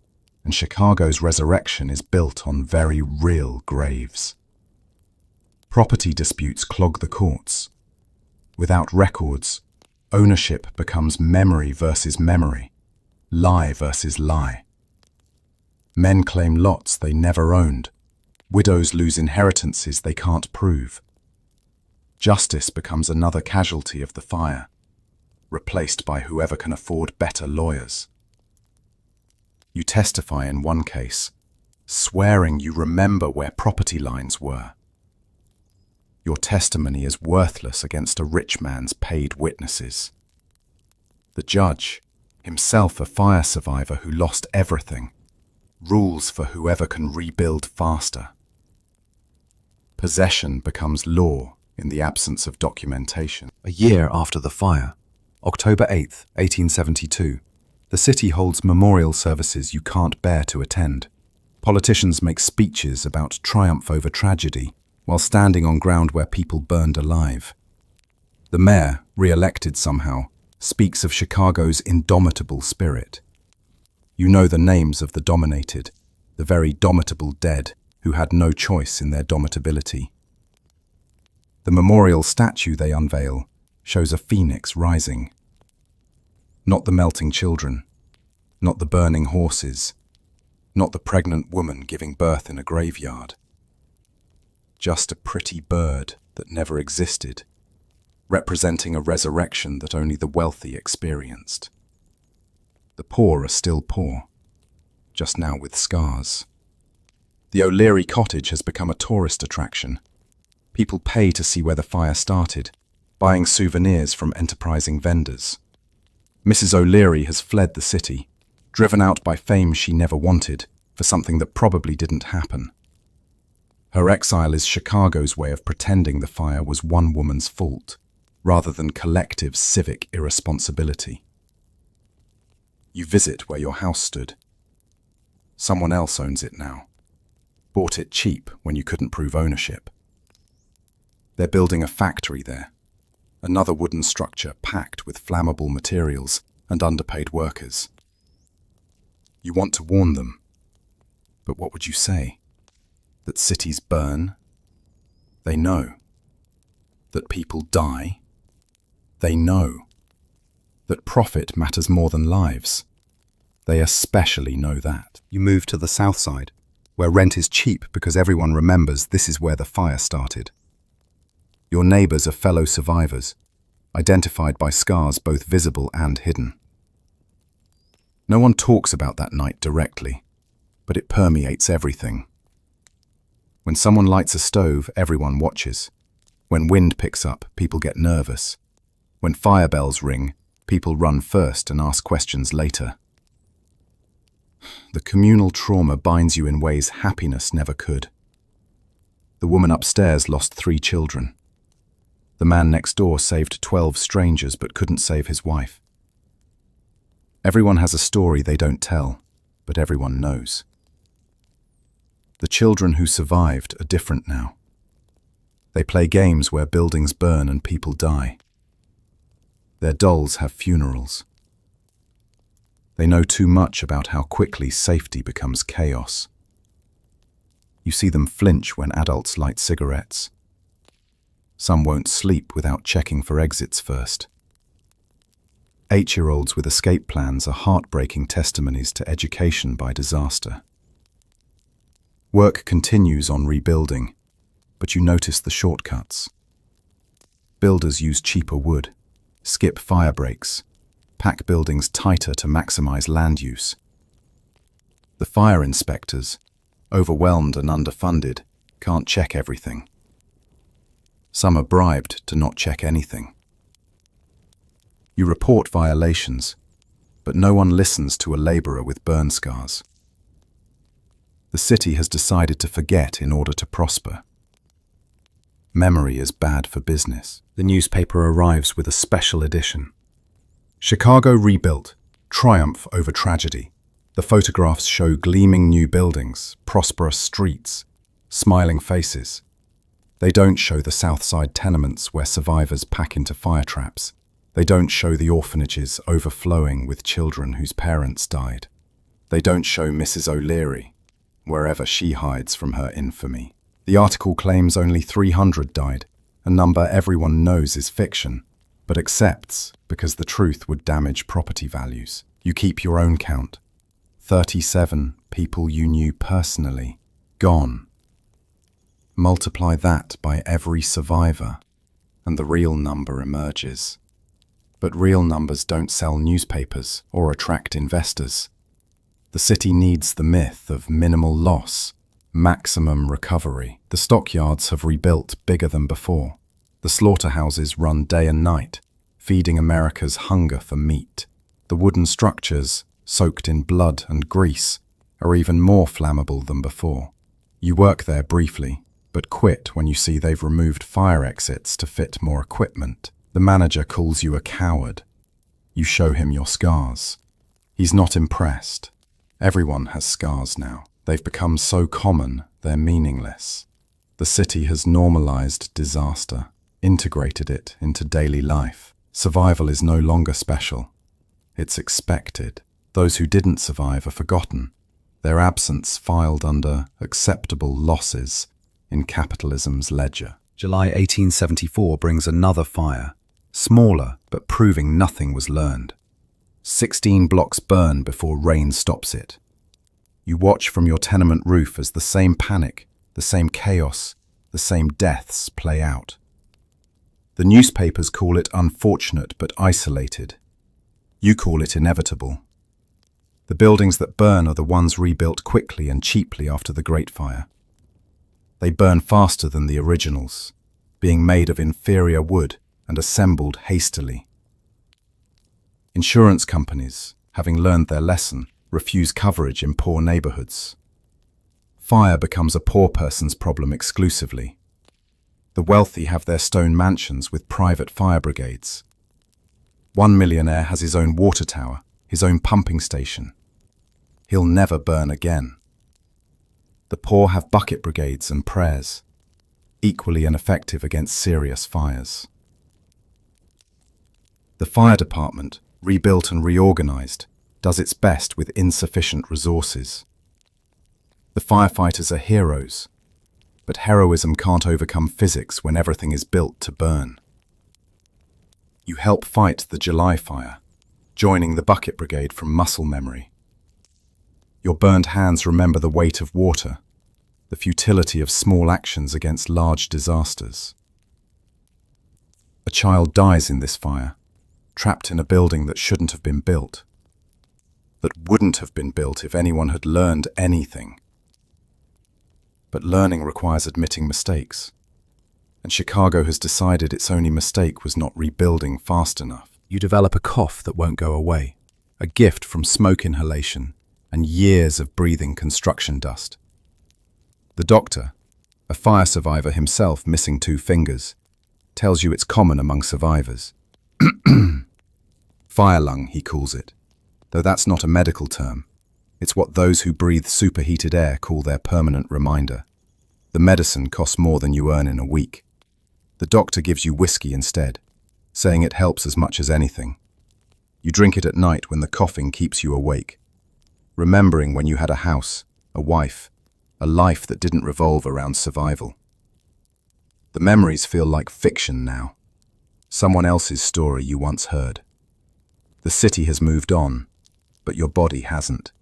and Chicago's resurrection is built on very real graves. Property disputes clog the courts. Without records, ownership becomes memory versus memory, lie versus lie. Men claim lots they never owned. Widows lose inheritances they can't prove. Justice becomes another casualty of the fire, replaced by whoever can afford better lawyers. You testify in one case, swearing you remember where property lines were. Your testimony is worthless against a rich man's paid witnesses. The judge, himself a fire survivor who lost everything, rules for whoever can rebuild faster. Possession becomes law in the absence of documentation. A year after the fire, October 8th, 1872, the city holds memorial services you can't bear to attend. Politicians make speeches about triumph over tragedy while standing on ground where people burned alive. The mayor, re-elected somehow, speaks of Chicago's indomitable spirit. You know the names of the dominated, the very domitable dead who had no choice in their domitability. The memorial statue they unveil shows a phoenix rising. Not the melting children, not the burning horses, not the pregnant woman giving birth in a graveyard. Just a pretty bird that never existed, representing a resurrection that only the wealthy experienced. The poor are still poor, just now with scars. The O'Leary cottage has become a tourist attraction. People pay to see where the fire started, buying souvenirs from enterprising vendors. Mrs. O'Leary has fled the city, driven out by fame she never wanted for something that probably didn't happen. Her exile is Chicago's way of pretending the fire was one woman's fault, rather than collective civic irresponsibility. You visit where your house stood. Someone else owns it now. Bought it cheap when you couldn't prove ownership. They're building a factory there, another wooden structure packed with flammable materials and underpaid workers. You want to warn them, but what would you say? That cities burn? They know. That people die? They know. That profit matters more than lives? They especially know that. You move to the south side, where rent is cheap because everyone remembers this is where the fire started. Your neighbors are fellow survivors, identified by scars both visible and hidden. No one talks about that night directly, but it permeates everything. When someone lights a stove, everyone watches. When wind picks up, people get nervous. When fire bells ring, people run first and ask questions later. The communal trauma binds you in ways happiness never could. The woman upstairs lost 3 children. The man next door saved 12 strangers but couldn't save his wife. Everyone has a story they don't tell, but everyone knows. The children who survived are different now. They play games where buildings burn and people die. Their dolls have funerals. They know too much about how quickly safety becomes chaos. You see them flinch when adults light cigarettes. Some won't sleep without checking for exits first. 8-year-olds with escape plans are heartbreaking testimonies to education by disaster. Work continues on rebuilding, but you notice the shortcuts. Builders use cheaper wood, skip fire breaks, pack buildings tighter to maximize land use. The fire inspectors, overwhelmed and underfunded, can't check everything. Some are bribed to not check anything. You report violations, but no one listens to a laborer with burn scars. The city has decided to forget in order to prosper. Memory is bad for business. The newspaper arrives with a special edition. Chicago rebuilt, triumph over tragedy. The photographs show gleaming new buildings, prosperous streets, smiling faces. They don't show the South Side tenements where survivors pack into fire traps. They don't show the orphanages overflowing with children whose parents died. They don't show Mrs. O'Leary, wherever she hides from her infamy. The article claims only 300 died, a number everyone knows is fiction, but accepts because the truth would damage property values. You keep your own count. 37 people you knew personally, gone. Multiply that by every survivor, and the real number emerges. But real numbers don't sell newspapers or attract investors. The city needs the myth of minimal loss, maximum recovery. The stockyards have rebuilt bigger than before. The slaughterhouses run day and night, feeding America's hunger for meat. The wooden structures, soaked in blood and grease, are even more flammable than before. You work there briefly, but quit when you see they've removed fire exits to fit more equipment. The manager calls you a coward. You show him your scars. He's not impressed. Everyone has scars now. They've become so common, they're meaningless. The city has normalized disaster, integrated it into daily life. Survival is no longer special. It's expected. Those who didn't survive are forgotten, their absence filed under acceptable losses in capitalism's ledger. July 1874 brings another fire, smaller but proving nothing was learned. 16 blocks burn before rain stops it. You watch from your tenement roof as the same panic, the same chaos, the same deaths play out. The newspapers call it unfortunate but isolated. You call it inevitable. The buildings that burn are the ones rebuilt quickly and cheaply after the Great Fire. They burn faster than the originals, being made of inferior wood and assembled hastily. Insurance companies, having learned their lesson, refuse coverage in poor neighborhoods. Fire becomes a poor person's problem exclusively. The wealthy have their stone mansions with private fire brigades. One millionaire has his own water tower, his own pumping station. He'll never burn again. The poor have bucket brigades and prayers, equally ineffective against serious fires. The fire department, rebuilt and reorganized, does its best with insufficient resources. The firefighters are heroes, but heroism can't overcome physics when everything is built to burn. You help fight the July fire, joining the bucket brigade from muscle memory. Your burned hands remember the weight of water, the futility of small actions against large disasters. A child dies in this fire, trapped in a building that shouldn't have been built, that wouldn't have been built if anyone had learned anything. But learning requires admitting mistakes, and Chicago has decided its only mistake was not rebuilding fast enough. You develop a cough that won't go away, a gift from smoke inhalation and years of breathing construction dust. The doctor, a fire survivor himself missing 2 fingers, tells you it's common among survivors. Fire lung, he calls it, though that's not a medical term. It's what those who breathe superheated air call their permanent reminder. The medicine costs more than you earn in a week. The doctor gives you whiskey instead, saying it helps as much as anything. You drink it at night when the coughing keeps you awake, remembering when you had a house, a wife, a life that didn't revolve around survival. The memories feel like fiction now, someone else's story you once heard. The city has moved on, but your body hasn't.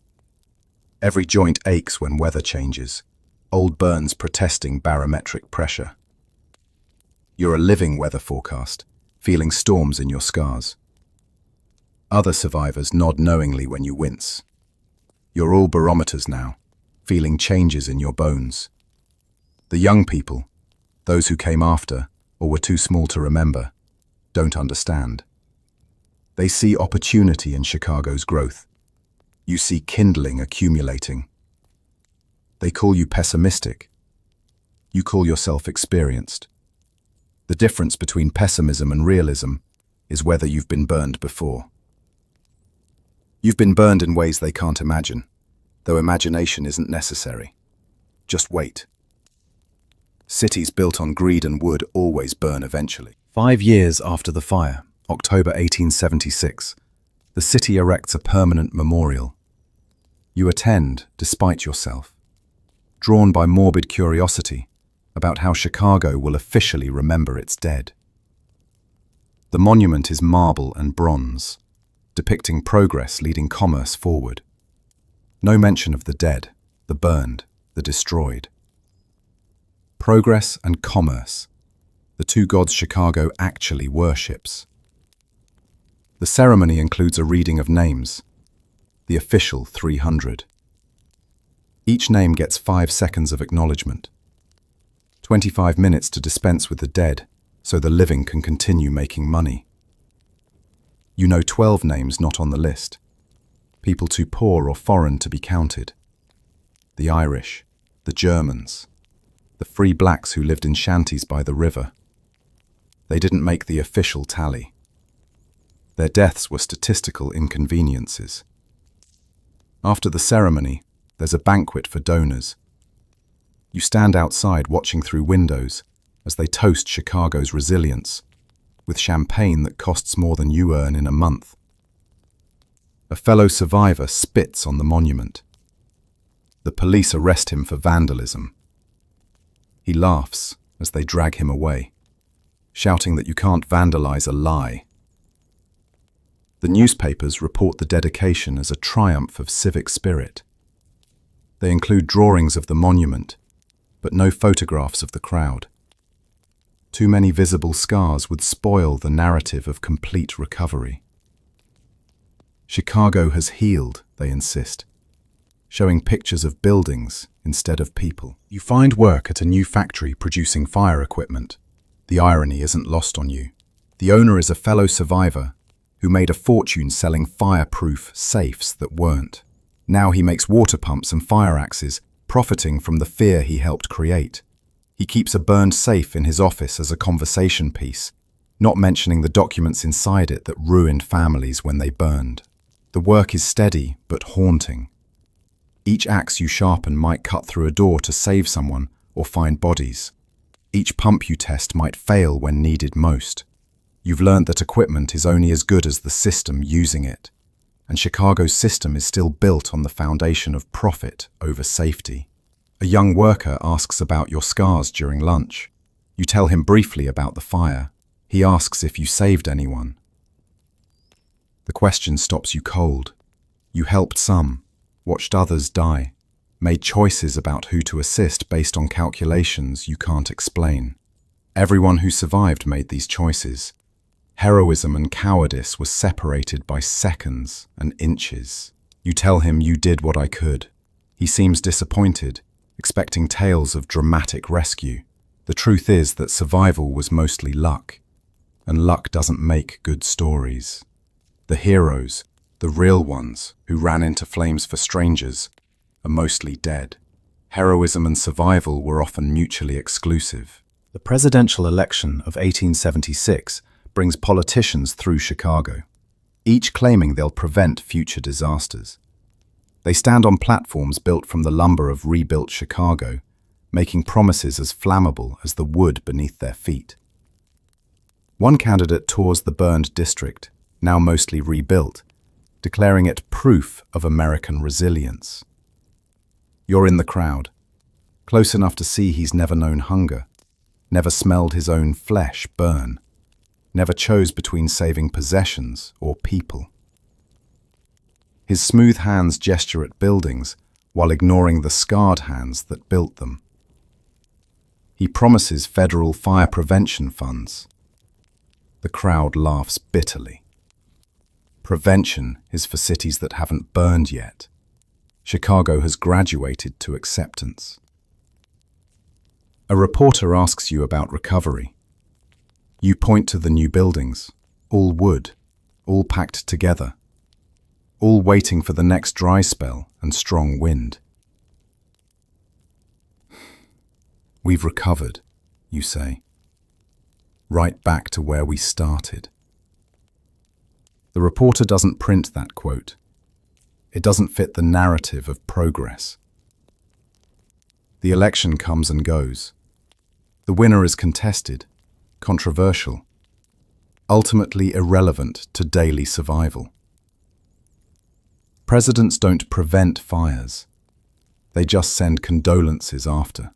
Every joint aches when weather changes, old burns protesting barometric pressure. You're a living weather forecast, feeling storms in your scars. Other survivors nod knowingly when you wince. You're all barometers now, feeling changes in your bones. The young people, those who came after or were too small to remember, don't understand. They see opportunity in Chicago's growth. You see kindling accumulating. They call you pessimistic. You call yourself experienced. The difference between pessimism and realism is whether you've been burned before. You've been burned in ways they can't imagine, though imagination isn't necessary. Just wait. Cities built on greed and wood always burn eventually. 5 years after the fire, October 1876, the city erects a permanent memorial. You attend, despite yourself, drawn by morbid curiosity about how Chicago will officially remember its dead. The monument is marble and bronze, depicting progress leading commerce forward. No mention of the dead, the burned, the destroyed. Progress and commerce, the 2 gods Chicago actually worships. The ceremony includes a reading of names, the official 300. Each name gets 5 seconds of acknowledgement, 25 minutes to dispense with the dead so the living can continue making money. You know 12 names not on the list, people too poor or foreign to be counted. The Irish, the Germans, the free blacks who lived in shanties by the river. They didn't make the official tally. Their deaths were statistical inconveniences. After the ceremony, there's a banquet for donors. You stand outside watching through windows as they toast Chicago's resilience, with champagne that costs more than you earn in a month. A fellow survivor spits on the monument. The police arrest him for vandalism. He laughs as they drag him away, shouting that you can't vandalize a lie. The newspapers report the dedication as a triumph of civic spirit. They include drawings of the monument, but no photographs of the crowd. Too many visible scars would spoil the narrative of complete recovery. Chicago has healed, they insist, showing pictures of buildings instead of people. You find work at a new factory producing fire equipment. The irony isn't lost on you. The owner is a fellow survivor who made a fortune selling fireproof safes that weren't. Now he makes water pumps and fire axes, profiting from the fear he helped create. He keeps a burned safe in his office as a conversation piece, not mentioning the documents inside it that ruined families when they burned. The work is steady but haunting. Each axe you sharpen might cut through a door to save someone or find bodies. Each pump you test might fail when needed most. You've learned that equipment is only as good as the system using it, and Chicago's system is still built on the foundation of profit over safety. A young worker asks about your scars during lunch. You tell him briefly about the fire. He asks if you saved anyone. The question stops you cold. You helped some, watched others die, made choices about who to assist based on calculations you can't explain. Everyone who survived made these choices. Heroism and cowardice were separated by seconds and inches. You tell him you did what I could. He seems disappointed, expecting tales of dramatic rescue. The truth is that survival was mostly luck, and luck doesn't make good stories. The heroes, the real ones who ran into flames for strangers, are mostly dead. Heroism and survival were often mutually exclusive. The presidential election of 1876 brings politicians through Chicago, each claiming they'll prevent future disasters. They stand on platforms built from the lumber of rebuilt Chicago, making promises as flammable as the wood beneath their feet. One candidate tours the burned district, now mostly rebuilt, declaring it proof of American resilience. You're in the crowd, close enough to see he's never known hunger, never smelled his own flesh burn, never chose between saving possessions or people. His smooth hands gesture at buildings while ignoring the scarred hands that built them. He promises federal fire prevention funds. The crowd laughs bitterly. Prevention is for cities that haven't burned yet. Chicago has graduated to acceptance. A reporter asks you about recovery. You point to the new buildings, all wood, all packed together, all waiting for the next dry spell and strong wind. We've recovered, you say, right back to where we started. The reporter doesn't print that quote. It doesn't fit the narrative of progress. The election comes and goes. The winner is contested, controversial, ultimately irrelevant to daily survival. Presidents don't prevent fires. They just send condolences after.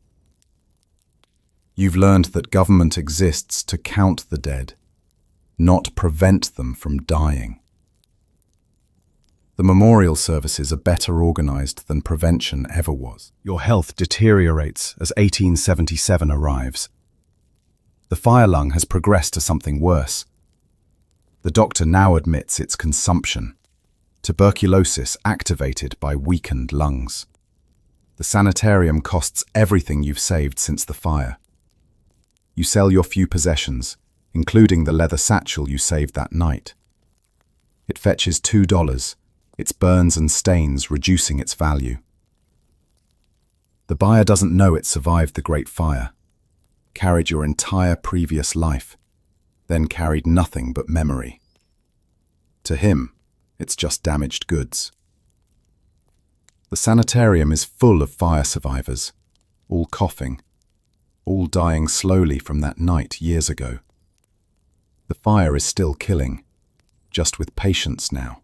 You've learned that government exists to count the dead, not prevent them from dying. The memorial services are better organized than prevention ever was. Your health deteriorates as 1877 arrives. The fire lung has progressed to something worse. The doctor now admits it's consumption, tuberculosis activated by weakened lungs. The sanitarium costs everything you've saved since the fire. You sell your few possessions, including the leather satchel you saved that night. It fetches $2, its burns and stains reducing its value. The buyer doesn't know it survived the Great Fire, carried your entire previous life, then carried nothing but memory. To him, it's just damaged goods. The sanitarium is full of fire survivors, all coughing, all dying slowly from that night years ago. The fire is still killing, just with patience now.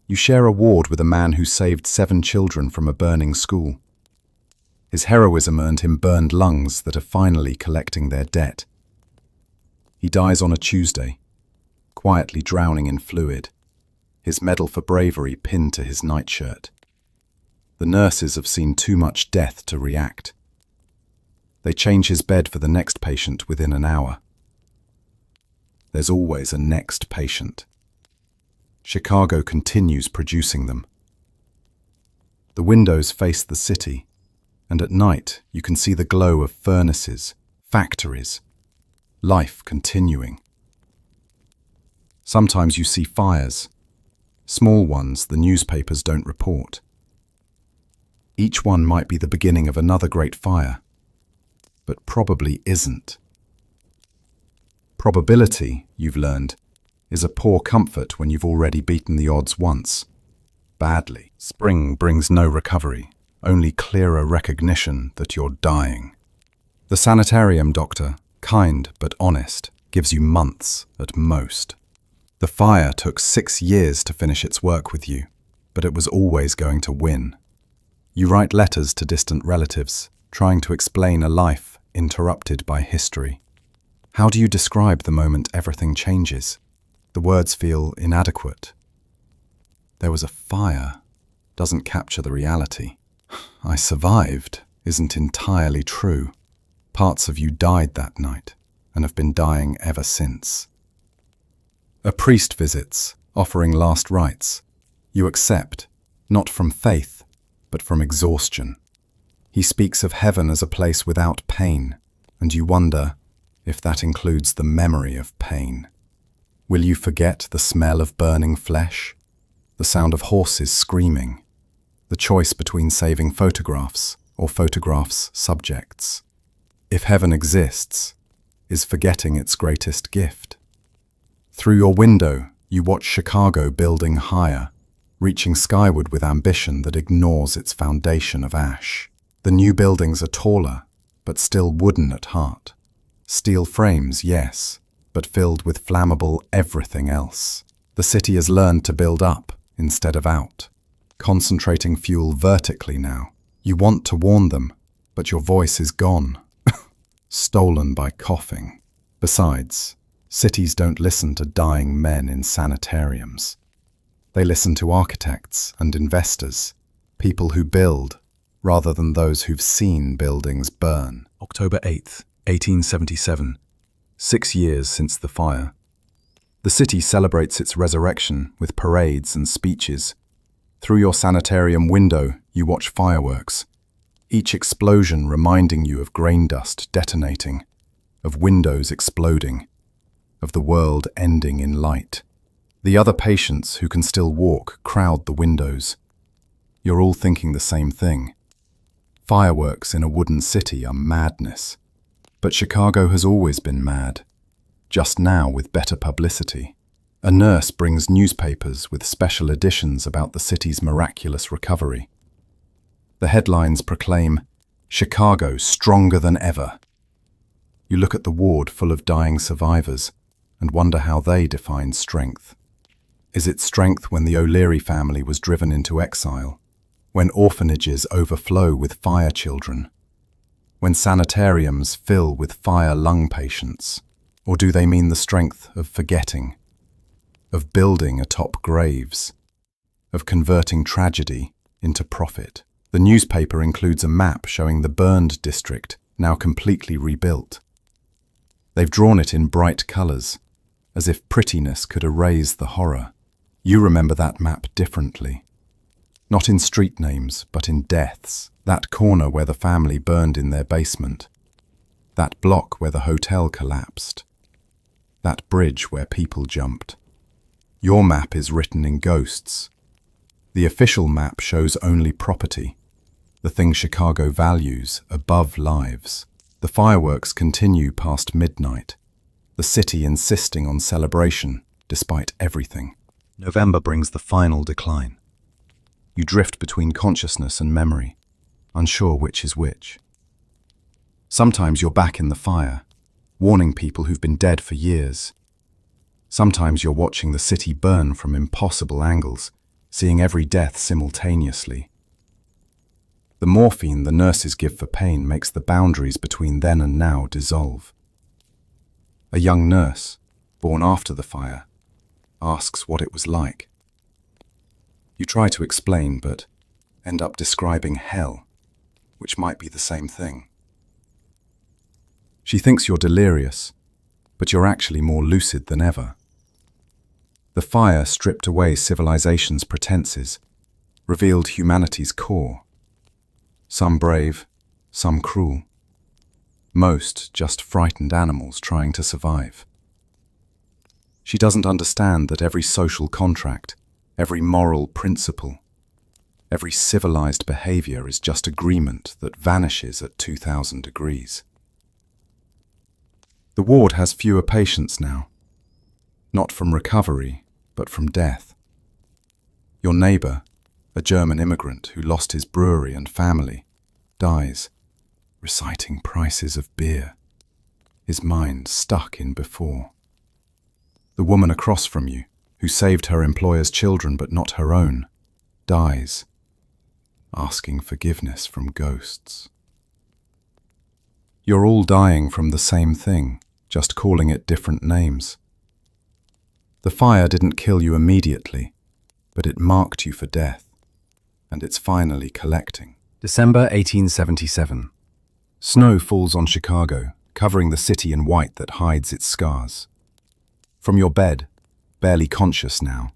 You share a ward with a man who saved 7 children from a burning school. His heroism earned him burned lungs that are finally collecting their debt. He dies on a Tuesday, quietly drowning in fluid, his medal for bravery pinned to his nightshirt. The nurses have seen too much death to react. They change his bed for the next patient within an hour. There's always a next patient. Chicago continues producing them. The windows face the city, and at night you can see the glow of furnaces, factories, life continuing. Sometimes you see fires, small ones the newspapers don't report. Each one might be the beginning of another great fire, but probably isn't. Probability, you've learned, is a poor comfort when you've already beaten the odds once. Badly. Spring brings no recovery, only clearer recognition that you're dying. The sanitarium doctor, kind but honest, gives you months at most. The fire took 6 years to finish its work with you, but it was always going to win. You write letters to distant relatives, trying to explain a life interrupted by history. How do you describe the moment everything changes? The words feel inadequate. There was a fire doesn't capture the reality. I survived isn't entirely true. Parts of you died that night and have been dying ever since. A priest visits, offering last rites. You accept, not from faith, but from exhaustion. He speaks of heaven as a place without pain, and you wonder if that includes the memory of pain. Will you forget the smell of burning flesh? The sound of horses screaming? The choice between saving photographs or photographs' subjects? If heaven exists, is forgetting its greatest gift? Through your window, you watch Chicago building higher, reaching skyward with ambition that ignores its foundation of ash. The new buildings are taller, but still wooden at heart. Steel frames, yes, but filled with flammable everything else. The city has learned to build up instead of out, concentrating fuel vertically now. You want to warn them, but your voice is gone, stolen by coughing. Besides, cities don't listen to dying men in sanitariums. They listen to architects and investors, people who build, rather than those who've seen buildings burn. October 8th, 1877, 6 years since the fire. The city celebrates its resurrection with parades and speeches. Through your sanitarium window, you watch fireworks, each explosion reminding you of grain dust detonating, of windows exploding, of the world ending in light. The other patients who can still walk crowd the windows. You're all thinking the same thing. Fireworks in a wooden city are madness. But Chicago has always been mad, just now with better publicity. A nurse brings newspapers with special editions about the city's miraculous recovery. The headlines proclaim, "Chicago stronger than ever." You look at the ward full of dying survivors and wonder how they define strength. Is it strength when the O'Leary family was driven into exile? When orphanages overflow with fire children? When sanitariums fill with fire lung patients? Or do they mean the strength of forgetting, of building atop graves, of converting tragedy into profit? The newspaper includes a map showing the burned district, now completely rebuilt. They've drawn it in bright colours, as if prettiness could erase the horror. You remember that map differently. Not in street names, but in deaths. That corner where the family burned in their basement. That block where the hotel collapsed. That bridge where people jumped. Your map is written in ghosts. The official map shows only property, the thing Chicago values above lives. The fireworks continue past midnight, the city insisting on celebration despite everything. November brings the final decline. You drift between consciousness and memory, unsure which is which. Sometimes you're back in the fire, warning people who've been dead for years. Sometimes you're watching the city burn from impossible angles, seeing every death simultaneously. The morphine the nurses give for pain makes the boundaries between then and now dissolve. A young nurse, born after the fire, asks what it was like. You try to explain, but end up describing hell, which might be the same thing. She thinks you're delirious, but you're actually more lucid than ever. The fire stripped away civilization's pretenses, revealed humanity's core. Some brave, some cruel. Most just frightened animals trying to survive. She doesn't understand that every social contract, every moral principle, every civilized behavior is just agreement that vanishes at 2000 degrees. The ward has fewer patients now, not from recovery, but from death. Your neighbor, a German immigrant who lost his brewery and family, dies, reciting prices of beer, his mind stuck in before. The woman across from you, who saved her employer's children but not her own, dies, asking forgiveness from ghosts. You're all dying from the same thing, just calling it different names. The fire didn't kill you immediately, but it marked you for death, and it's finally collecting. December 1877. Snow falls on Chicago, covering the city in white that hides its scars. From your bed, barely conscious now,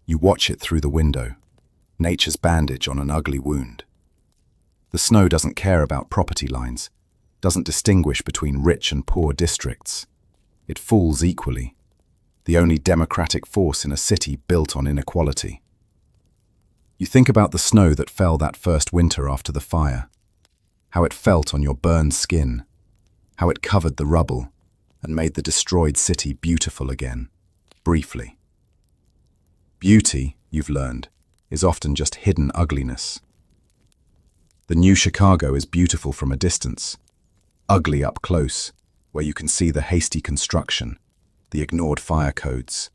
you watch it through the window, nature's bandage on an ugly wound. The snow doesn't care about property lines, doesn't distinguish between rich and poor districts. It falls equally, the only democratic force in a city built on inequality. You think about the snow that fell that first winter after the fire, how it felt on your burned skin, how it covered the rubble and made the destroyed city beautiful again, briefly. Beauty, you've learned, is often just hidden ugliness. The new Chicago is beautiful from a distance, ugly up close, where you can see the hasty construction, the ignored fire codes,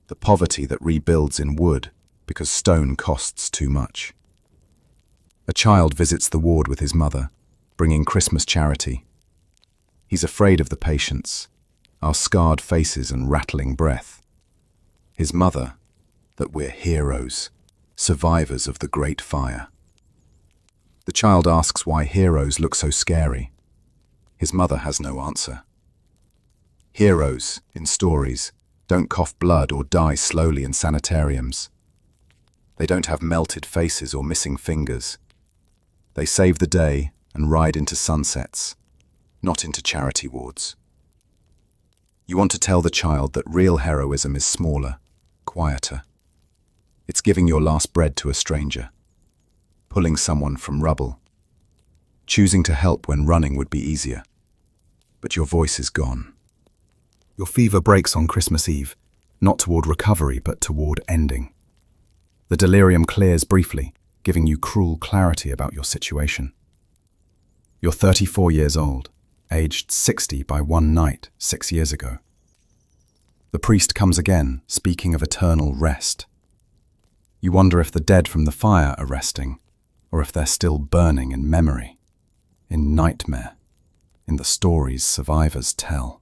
the poverty that rebuilds in wood because stone costs too much. A child visits the ward with his mother, bringing Christmas charity. He's afraid of the patients, our scarred faces and rattling breath. His mother, that we're heroes, survivors of the Great Fire. The child asks why heroes look so scary. His mother has no answer. Heroes, in stories, don't cough blood or die slowly in sanitariums. They don't have melted faces or missing fingers. They save the day and ride into sunsets, not into charity wards. You want to tell the child that real heroism is smaller, quieter. It's giving your last bread to a stranger, pulling someone from rubble, choosing to help when running would be easier. But your voice is gone. Your fever breaks on Christmas Eve, not toward recovery but toward ending. The delirium clears briefly, giving you cruel clarity about your situation. You're 34 years old, aged 60 by one night 6 years ago. The priest comes again, speaking of eternal rest. You wonder if the dead from the fire are resting, or if they're still burning in memory, in nightmare, in the stories survivors tell.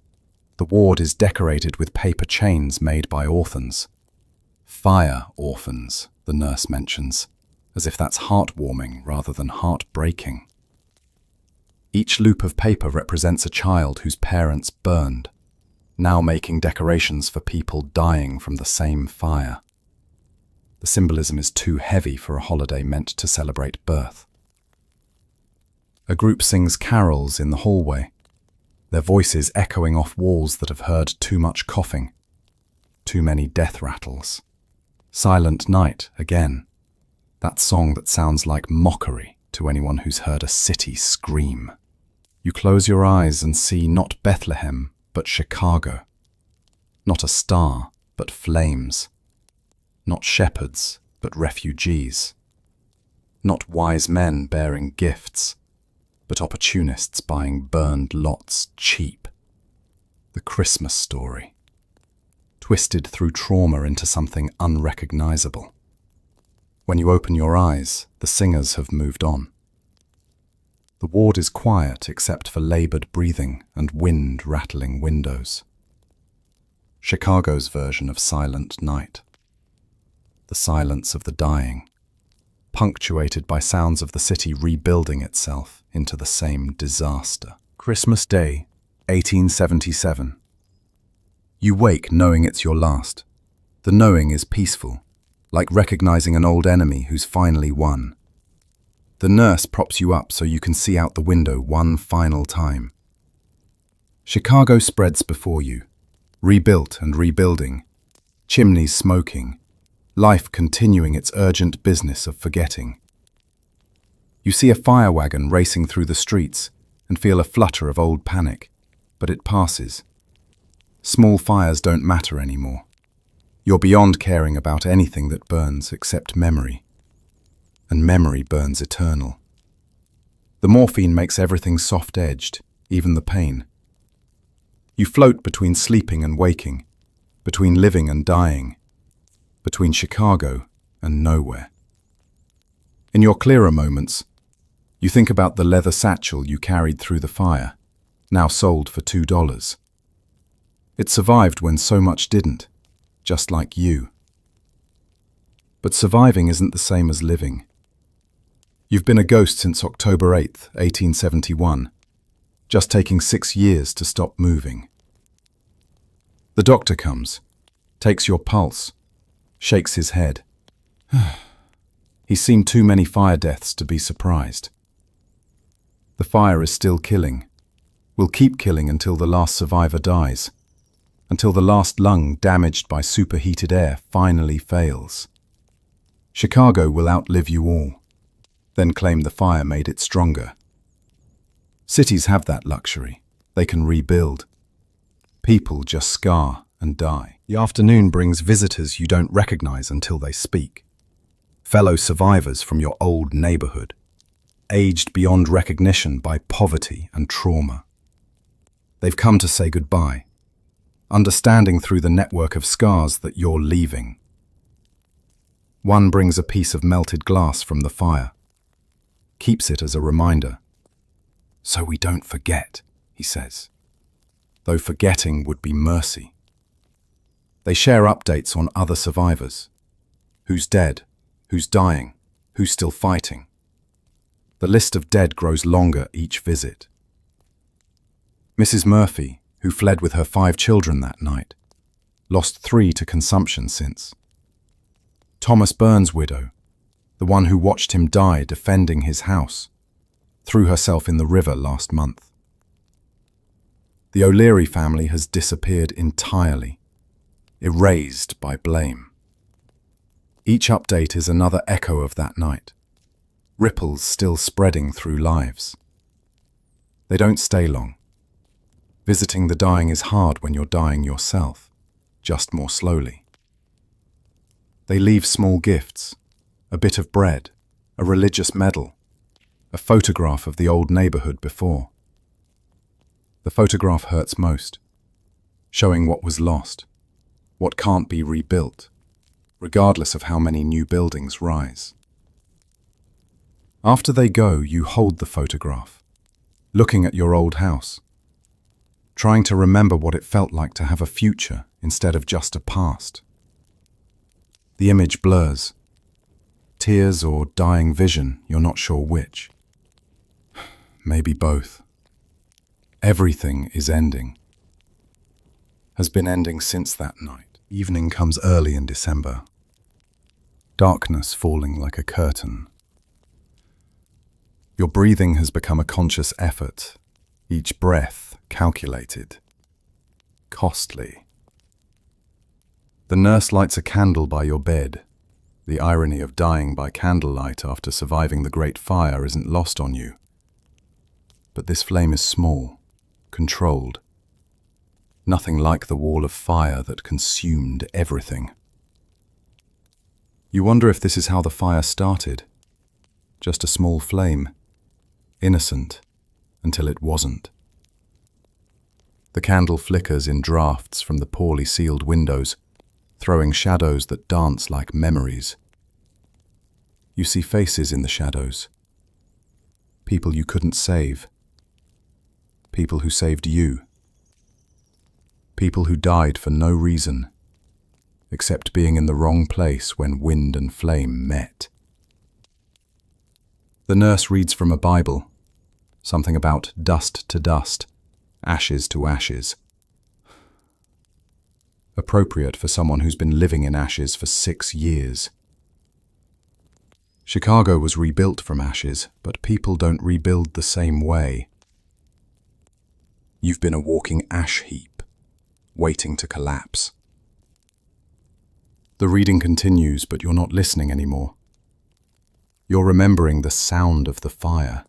The ward is decorated with paper chains made by orphans. Fire orphans, the nurse mentions, as if that's heartwarming rather than heartbreaking. Each loop of paper represents a child whose parents burned, now making decorations for people dying from the same fire. The symbolism is too heavy for a holiday meant to celebrate birth. A group sings carols in the hallway, their voices echoing off walls that have heard too much coughing, too many death rattles. Silent Night again, that song that sounds like mockery to anyone who's heard a city scream. You close your eyes and see not Bethlehem, but Chicago. Not a star, but flames. Not shepherds, but refugees. Not wise men bearing gifts, but opportunists buying burned lots cheap. The Christmas story, twisted through trauma into something unrecognizable. When you open your eyes, the singers have moved on. The ward is quiet except for labored breathing and wind rattling windows. Chicago's version of Silent Night. The silence of the dying, punctuated by sounds of the city rebuilding itself into the same disaster. Christmas Day, 1877. You wake knowing it's your last. The knowing is peaceful, like recognizing an old enemy who's finally won. The nurse props you up so you can see out the window one final time. Chicago spreads before you, rebuilt and rebuilding, chimneys smoking, life continuing its urgent business of forgetting. You see a fire wagon racing through the streets and feel a flutter of old panic, but it passes. Small fires don't matter anymore. You're beyond caring about anything that burns except memory. And memory burns eternal. The morphine makes everything soft-edged, even the pain. You float between sleeping and waking, between living and dying, between Chicago and nowhere. In your clearer moments, you think about the leather satchel you carried through the fire, now sold for $2. It survived when so much didn't, just like you. But surviving isn't the same as living. You've been a ghost since October 8th, 1871, just taking 6 years to stop moving. The doctor comes, takes your pulse, shakes his head. He's seen too many fire deaths to be surprised. The fire is still killing, will keep killing until the last survivor dies, until the last lung damaged by superheated air finally fails. Chicago will outlive you all, then claim the fire made it stronger. Cities have that luxury. They can rebuild. People just scar and die. The afternoon brings visitors you don't recognize until they speak. Fellow survivors from your old neighborhood, aged beyond recognition by poverty and trauma. They've come to say goodbye, understanding through the network of scars that you're leaving. One brings a piece of melted glass from the fire, keeps it as a reminder. So we don't forget, he says, though forgetting would be mercy. They share updates on other survivors. Who's dead, who's dying, who's still fighting. The list of dead grows longer each visit. Mrs. Murphy, who fled with her 5 children that night, lost 3 to consumption since. Thomas Burns' widow, the one who watched him die defending his house, threw herself in the river last month. The O'Leary family has disappeared entirely, erased by blame. Each update is another echo of that night, ripples still spreading through lives. They don't stay long. Visiting the dying is hard when you're dying yourself, just more slowly. They leave small gifts, a bit of bread, a religious medal, a photograph of the old neighborhood before. The photograph hurts most, showing what was lost, what can't be rebuilt, regardless of how many new buildings rise. After they go, you hold the photograph, looking at your old house, trying to remember what it felt like to have a future instead of just a past. The image blurs. Tears or dying vision, you're not sure which. Maybe both. Everything is ending. Has been ending since that night. Evening comes early in December. Darkness falling like a curtain. Your breathing has become a conscious effort, each breath calculated, costly. The nurse lights a candle by your bed. The irony of dying by candlelight after surviving the Great Fire isn't lost on you. But this flame is small, controlled. Nothing like the wall of fire that consumed everything. You wonder if this is how the fire started. Just a small flame, innocent, until it wasn't. The candle flickers in drafts from the poorly sealed windows, throwing shadows that dance like memories. You see faces in the shadows. People you couldn't save. People who saved you. People who died for no reason, except being in the wrong place when wind and flame met. The nurse reads from a Bible, something about dust to dust, ashes to ashes. Appropriate for someone who's been living in ashes for 6 years. Chicago was rebuilt from ashes, but people don't rebuild the same way. You've been a walking ash heap, waiting to collapse. The reading continues, but you're not listening anymore. You're remembering the sound of the fire.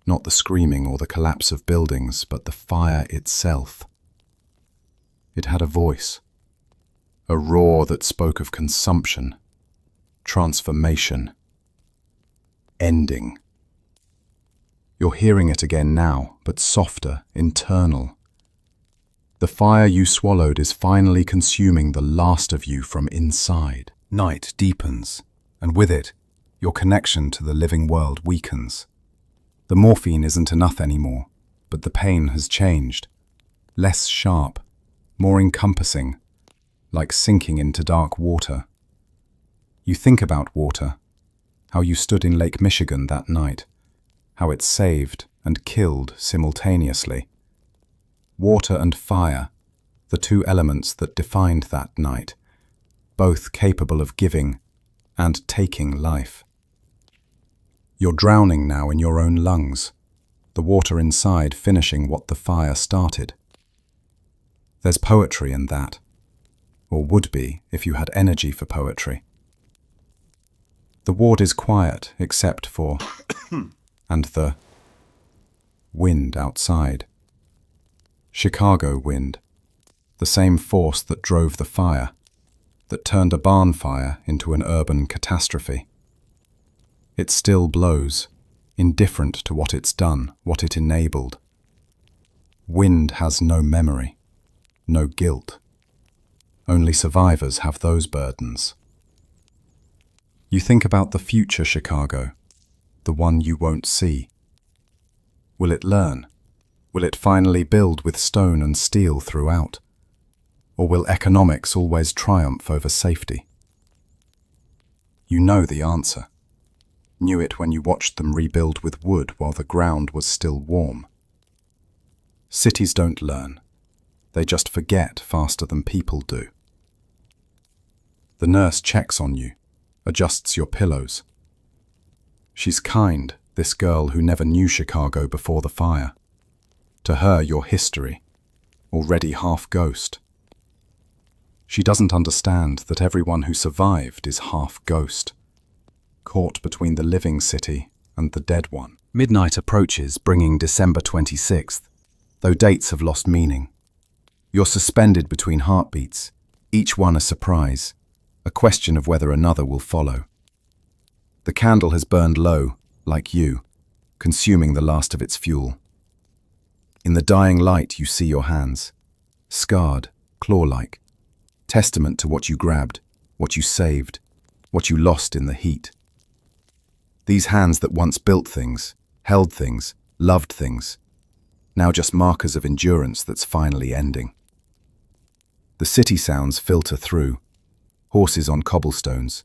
Not the screaming or the collapse of buildings, but the fire itself. It had a voice, a roar that spoke of consumption, transformation, ending. You're hearing it again now, but softer, internal. The fire you swallowed is finally consuming the last of you from inside. Night deepens, and with it, your connection to the living world weakens. The morphine isn't enough anymore, but the pain has changed. Less sharp, more encompassing, like sinking into dark water. You think about water, how you stood in Lake Michigan that night, how it saved and killed simultaneously. Water and fire, the two elements that defined that night, both capable of giving and taking life. You're drowning now in your own lungs, the water inside finishing what the fire started. There's poetry in that, or would be if you had energy for poetry. The ward is quiet except for and the wind outside. Chicago wind, the same force that drove the fire, that turned a barn fire into an urban catastrophe. It still blows, indifferent to what it's done, what it enabled. Wind has no memory, no guilt. Only survivors have those burdens. You think about the future Chicago, the one you won't see. Will it learn? Will it finally build with stone and steel throughout? Or will economics always triumph over safety? You know the answer. Knew it when you watched them rebuild with wood while the ground was still warm. Cities don't learn. They just forget faster than people do. The nurse checks on you, adjusts your pillows. She's kind, this girl who never knew Chicago before the fire. To her, you're history, already half ghost. She doesn't understand that everyone who survived is half ghost, caught between the living city and the dead one. Midnight approaches, bringing December 26th, though dates have lost meaning. You're suspended between heartbeats, each one a surprise, a question of whether another will follow. The candle has burned low, like you, consuming the last of its fuel. In the dying light you see your hands, scarred, claw-like, testament to what you grabbed, what you saved, what you lost in the heat. These hands that once built things, held things, loved things, now just markers of endurance that's finally ending. The city sounds filter through, horses on cobblestones,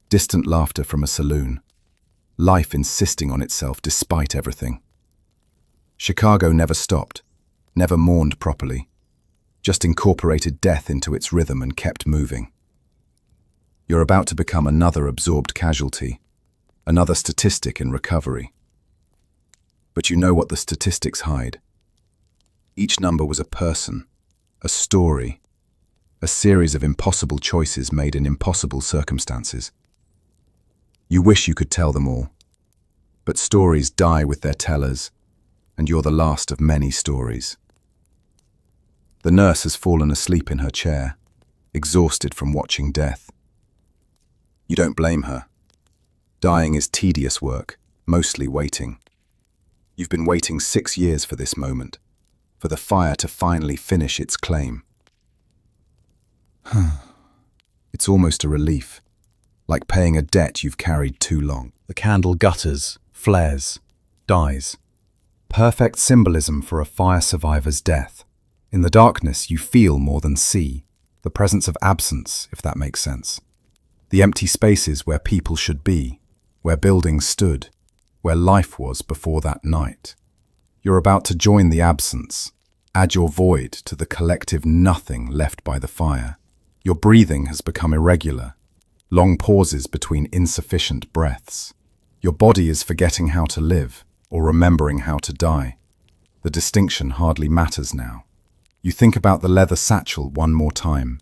distant laughter from a saloon, life insisting on itself despite everything. Chicago never stopped, never mourned properly, just incorporated death into its rhythm and kept moving. You're about to become another absorbed casualty, another statistic in recovery. But you know what the statistics hide. Each number was a person, a story, a series of impossible choices made in impossible circumstances. You wish you could tell them all, but stories die with their tellers, and you're the last of many stories. The nurse has fallen asleep in her chair, exhausted from watching death. You don't blame her. Dying is tedious work, mostly waiting. You've been waiting 6 years for this moment, for the fire to finally finish its claim. It's almost a relief, like paying a debt you've carried too long. The candle gutters, flares, dies. Perfect symbolism for a fire survivor's death. In the darkness, you feel more than see, the presence of absence, if that makes sense. The empty spaces where people should be, where buildings stood, where life was before that night. You're about to join the absence, add your void to the collective nothing left by the fire. Your breathing has become irregular, long pauses between insufficient breaths. Your body is forgetting how to live or remembering how to die. The distinction hardly matters now. You think about the leather satchel one more time.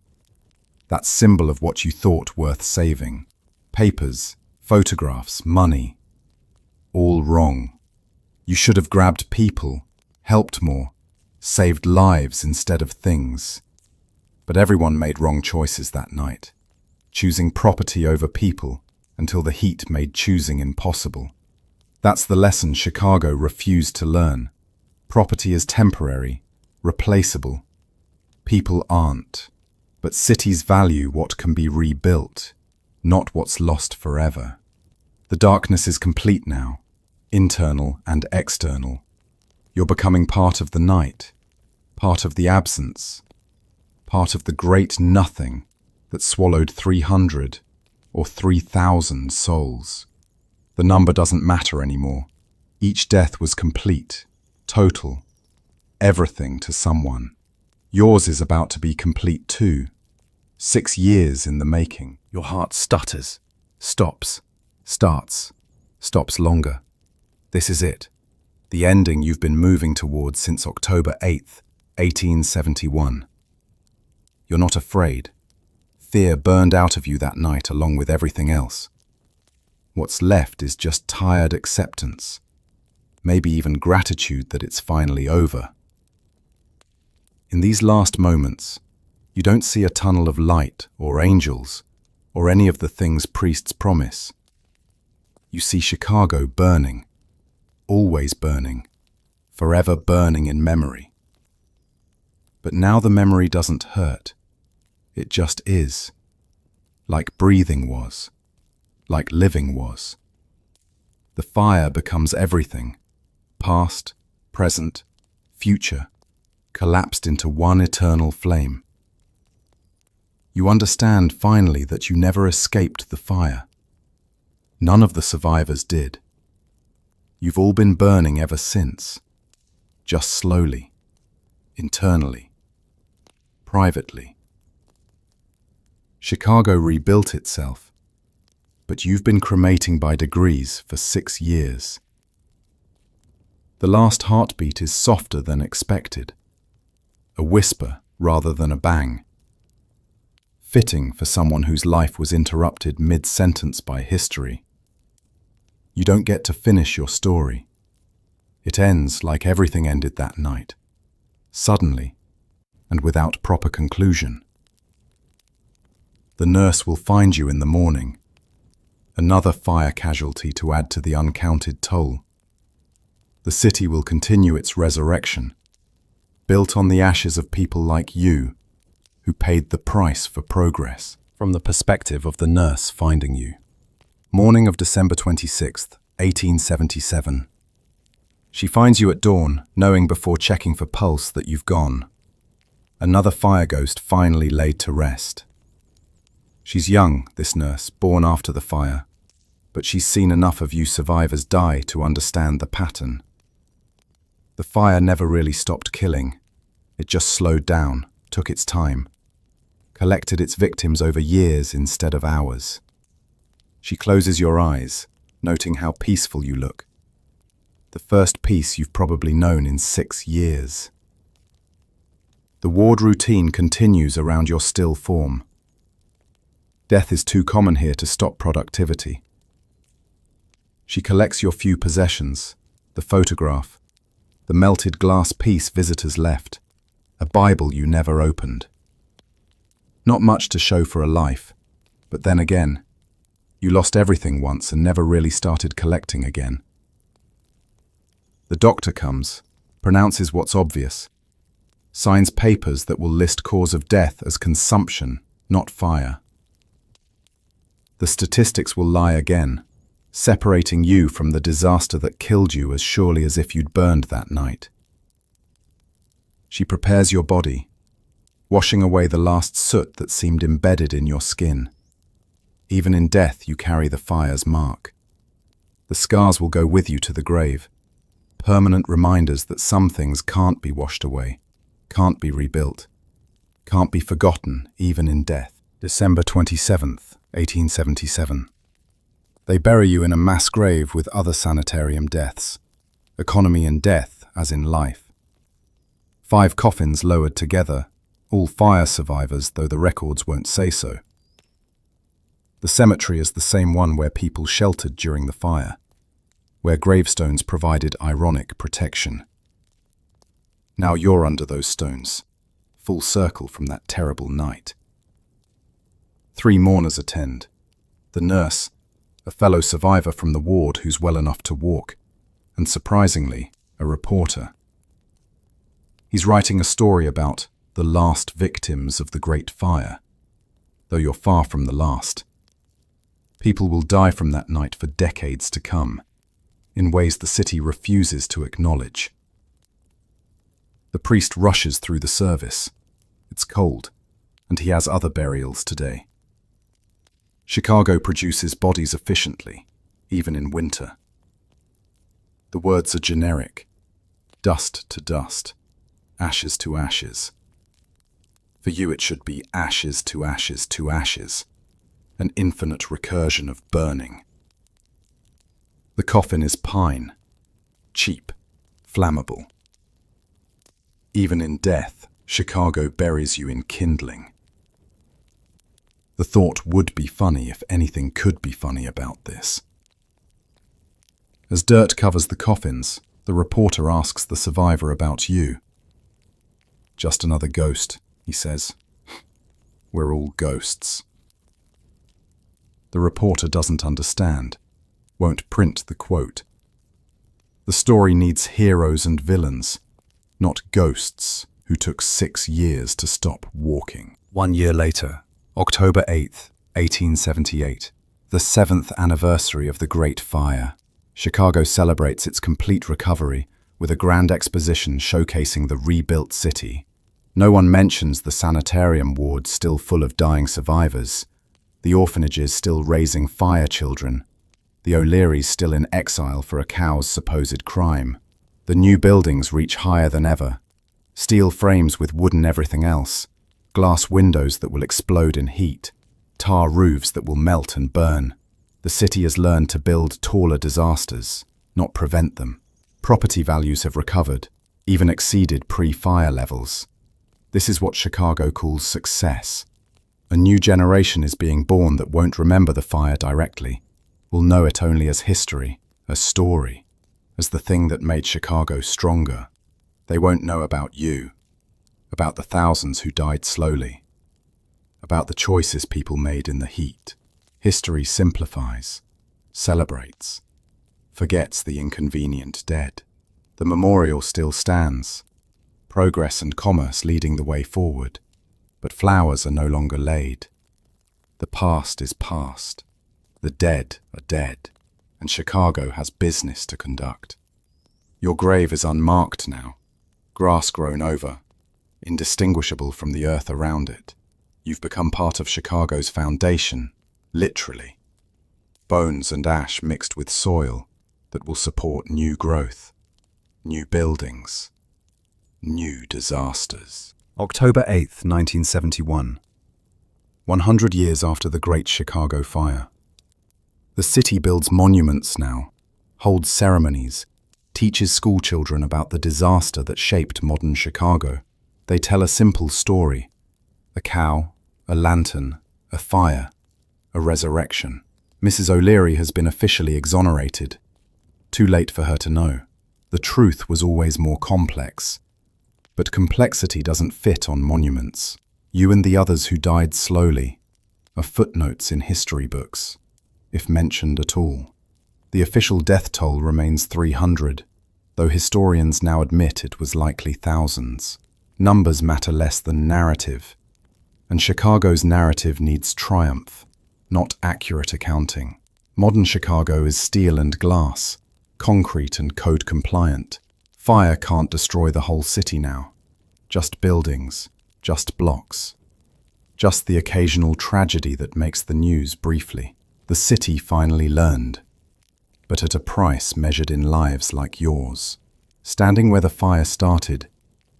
That symbol of what you thought worth saving. Papers, photographs, money. All wrong. You should have grabbed people, helped more, saved lives instead of things. But everyone made wrong choices that night, choosing property over people until the heat made choosing impossible. That's the lesson Chicago refused to learn. Property is temporary, replaceable. People aren't. But cities value what can be rebuilt, not what's lost forever. The darkness is complete now, internal and external. You're becoming part of the night, part of the absence, part of the great nothing that swallowed 300 or 3,000 souls. The number doesn't matter anymore. Each death was complete, total, everything to someone. Yours is about to be complete too. 6 years in the making. Your heart stutters, stops, starts, stops longer. This is it. The ending you've been moving towards since October 8th, 1871. You're not afraid. Fear burned out of you that night along with everything else. What's left is just tired acceptance, maybe even gratitude that it's finally over. In these last moments, you don't see a tunnel of light or angels or any of the things priests promise. You see Chicago burning, always burning, forever burning in memory. But now the memory doesn't hurt. It just is, like breathing was, like living was. The fire becomes everything, past, present, future, collapsed into one eternal flame. You understand finally that you never escaped the fire. None of the survivors did. You've all been burning ever since, just slowly, internally, privately. Chicago rebuilt itself, but you've been cremating by degrees for 6 years. The last heartbeat is softer than expected, a whisper rather than a bang. Fitting for someone whose life was interrupted mid-sentence by history. You don't get to finish your story. It ends like everything ended that night, suddenly, and without proper conclusion. The nurse will find you in the morning, another fire casualty to add to the uncounted toll. The city will continue its resurrection, built on the ashes of people like you, who paid the price for progress. From the perspective of the nurse finding you. Morning of December 26th, 1877. She finds you at dawn, knowing before checking for pulse that you've gone. Another fire ghost finally laid to rest. She's young, this nurse, born after the fire, but she's seen enough of you survivors die to understand the pattern. The fire never really stopped killing. It just slowed down, took its time, collected its victims over years instead of hours. She closes your eyes, noting how peaceful you look. The first peace you've probably known in 6 years. The ward routine continues around your still form. Death is too common here to stop productivity. She collects your few possessions, the photograph, the melted glass piece visitors left, a Bible you never opened. Not much to show for a life, but then again, you lost everything once and never really started collecting again. The doctor comes, pronounces what's obvious, signs papers that will list cause of death as consumption, not fire. The statistics will lie again, separating you from the disaster that killed you as surely as if you'd burned that night. She prepares your body, washing away the last soot that seemed embedded in your skin. Even in death you carry the fire's mark. The scars will go with you to the grave, permanent reminders that some things can't be washed away, can't be rebuilt, can't be forgotten even in death. December 27th, 1877. They bury you in a mass grave with other sanitarium deaths, economy in death as in life. 5 coffins lowered together, all fire survivors, though the records won't say so. The cemetery is the same one where people sheltered during the fire, where gravestones provided ironic protection. Now you're under those stones, full circle from that terrible night. 3 mourners attend. The nurse, a fellow survivor from the ward who's well enough to walk, and surprisingly, a reporter. He's writing a story about the last victims of the Great Fire, though you're far from the last. People will die from that night for decades to come, in ways the city refuses to acknowledge. The priest rushes through the service. It's cold, and he has other burials today. Chicago produces bodies efficiently, even in winter. The words are generic: dust to dust, ashes to ashes. For you it should be ashes to ashes to ashes, an infinite recursion of burning. The coffin is pine, cheap, flammable. Even in death, Chicago buries you in kindling. The thought would be funny if anything could be funny about this. As dirt covers the coffins, the reporter asks the survivor about you. Just another ghost, he says. We're all ghosts. The reporter doesn't understand, won't print the quote. The story needs heroes and villains, not ghosts who took 6 years to stop walking. 1 year later, October 8th, 1878, the 7th anniversary of the Great Fire. Chicago celebrates its complete recovery with a grand exposition showcasing the rebuilt city. No one mentions the sanitarium wards still full of dying survivors, the orphanages still raising fire children, the O'Learys still in exile for a cow's supposed crime. The new buildings reach higher than ever. Steel frames with wooden everything else, glass windows that will explode in heat, tar roofs that will melt and burn. The city has learned to build taller disasters, not prevent them. Property values have recovered, even exceeded pre-fire levels. This is what Chicago calls success. A new generation is being born that won't remember the fire directly, will know it only as history, as story, as the thing that made Chicago stronger. They won't know about you, about the thousands who died slowly, about the choices people made in the heat. History simplifies, celebrates, forgets the inconvenient dead. The memorial still stands, progress and commerce leading the way forward, but flowers are no longer laid. The past is past, the dead are dead, and Chicago has business to conduct. Your grave is unmarked now, grass grown over, indistinguishable from the earth around it. You've become part of Chicago's foundation, literally. Bones and ash mixed with soil that will support new growth, new buildings, new disasters. October 8th, 1971. 100 years after the Great Chicago Fire. The city builds monuments now, holds ceremonies, teaches schoolchildren about the disaster that shaped modern Chicago. They tell a simple story: a cow, a lantern, a fire, a resurrection. Mrs. O'Leary has been officially exonerated. Too late for her to know. The truth was always more complex. But complexity doesn't fit on monuments. You and the others who died slowly are footnotes in history books, if mentioned at all. The official death toll remains 300, though historians now admit it was likely thousands. Numbers matter less than narrative, and Chicago's narrative needs triumph, not accurate accounting. Modern Chicago is steel and glass, concrete and code compliant. Fire can't destroy the whole city now. Just buildings, just blocks, just the occasional tragedy that makes the news briefly. The city finally learned, but at a price measured in lives like yours. Standing where the fire started,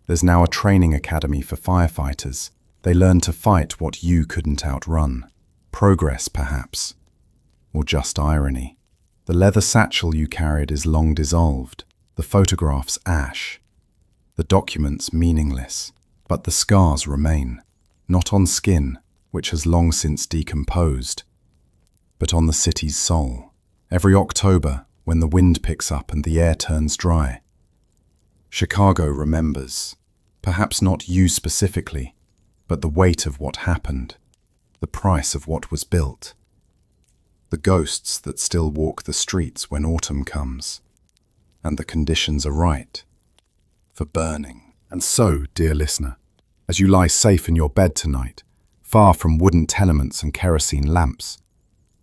there's now a training academy for firefighters. They learn to fight what you couldn't outrun. Progress, perhaps. Or just irony. The leather satchel you carried is long dissolved, the photographs ash, the documents meaningless, but the scars remain, not on skin, which has long since decomposed, but on the city's soul. Every October, when the wind picks up and the air turns dry, Chicago remembers, perhaps not you specifically, but the weight of what happened, the price of what was built, the ghosts that still walk the streets when autumn comes, and the conditions are right for burning. And so, dear listener, as you lie safe in your bed tonight, far from wooden tenements and kerosene lamps,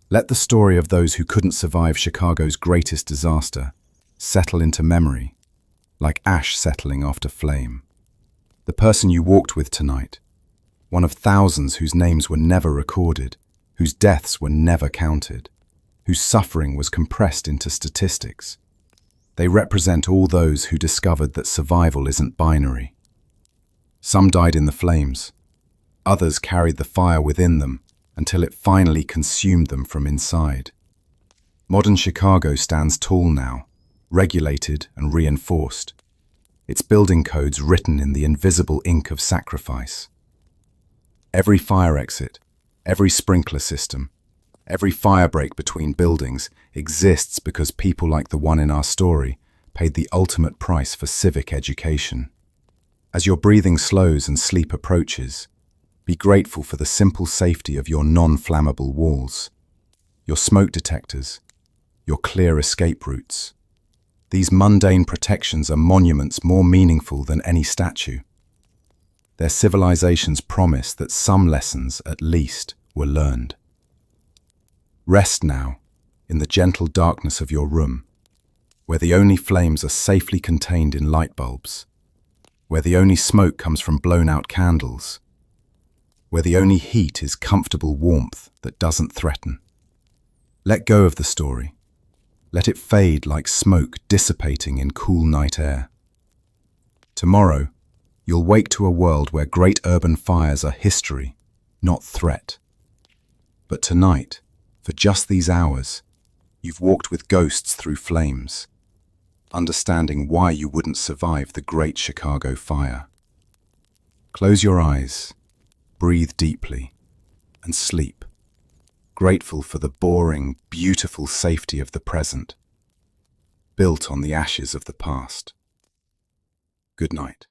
let the story of those who couldn't survive Chicago's greatest disaster settle into memory, like ash settling after flame. The person you walked with tonight, one of thousands whose names were never recorded, whose deaths were never counted, whose suffering was compressed into statistics. They represent all those who discovered that survival isn't binary. Some died in the flames. Others carried the fire within them until it finally consumed them from inside. Modern Chicago stands tall now, regulated and reinforced, its building codes written in the invisible ink of sacrifice. Every fire exit, every sprinkler system, every fire break between buildings exists because people like the one in our story paid the ultimate price for civic education. As your breathing slows and sleep approaches, be grateful for the simple safety of your non-flammable walls, your smoke detectors, your clear escape routes. These mundane protections are monuments more meaningful than any statue. Their civilizations promise that some lessons, at least, were learned. Rest now, in the gentle darkness of your room, where the only flames are safely contained in light bulbs, where the only smoke comes from blown-out candles, where the only heat is comfortable warmth that doesn't threaten. Let go of the story. Let it fade like smoke dissipating in cool night air. Tomorrow, you'll wake to a world where great urban fires are history, not threat. But tonight, for just these hours, you've walked with ghosts through flames, understanding why you wouldn't survive the Great Chicago Fire. Close your eyes, breathe deeply, and sleep, grateful for the boring, beautiful safety of the present, built on the ashes of the past. Good night.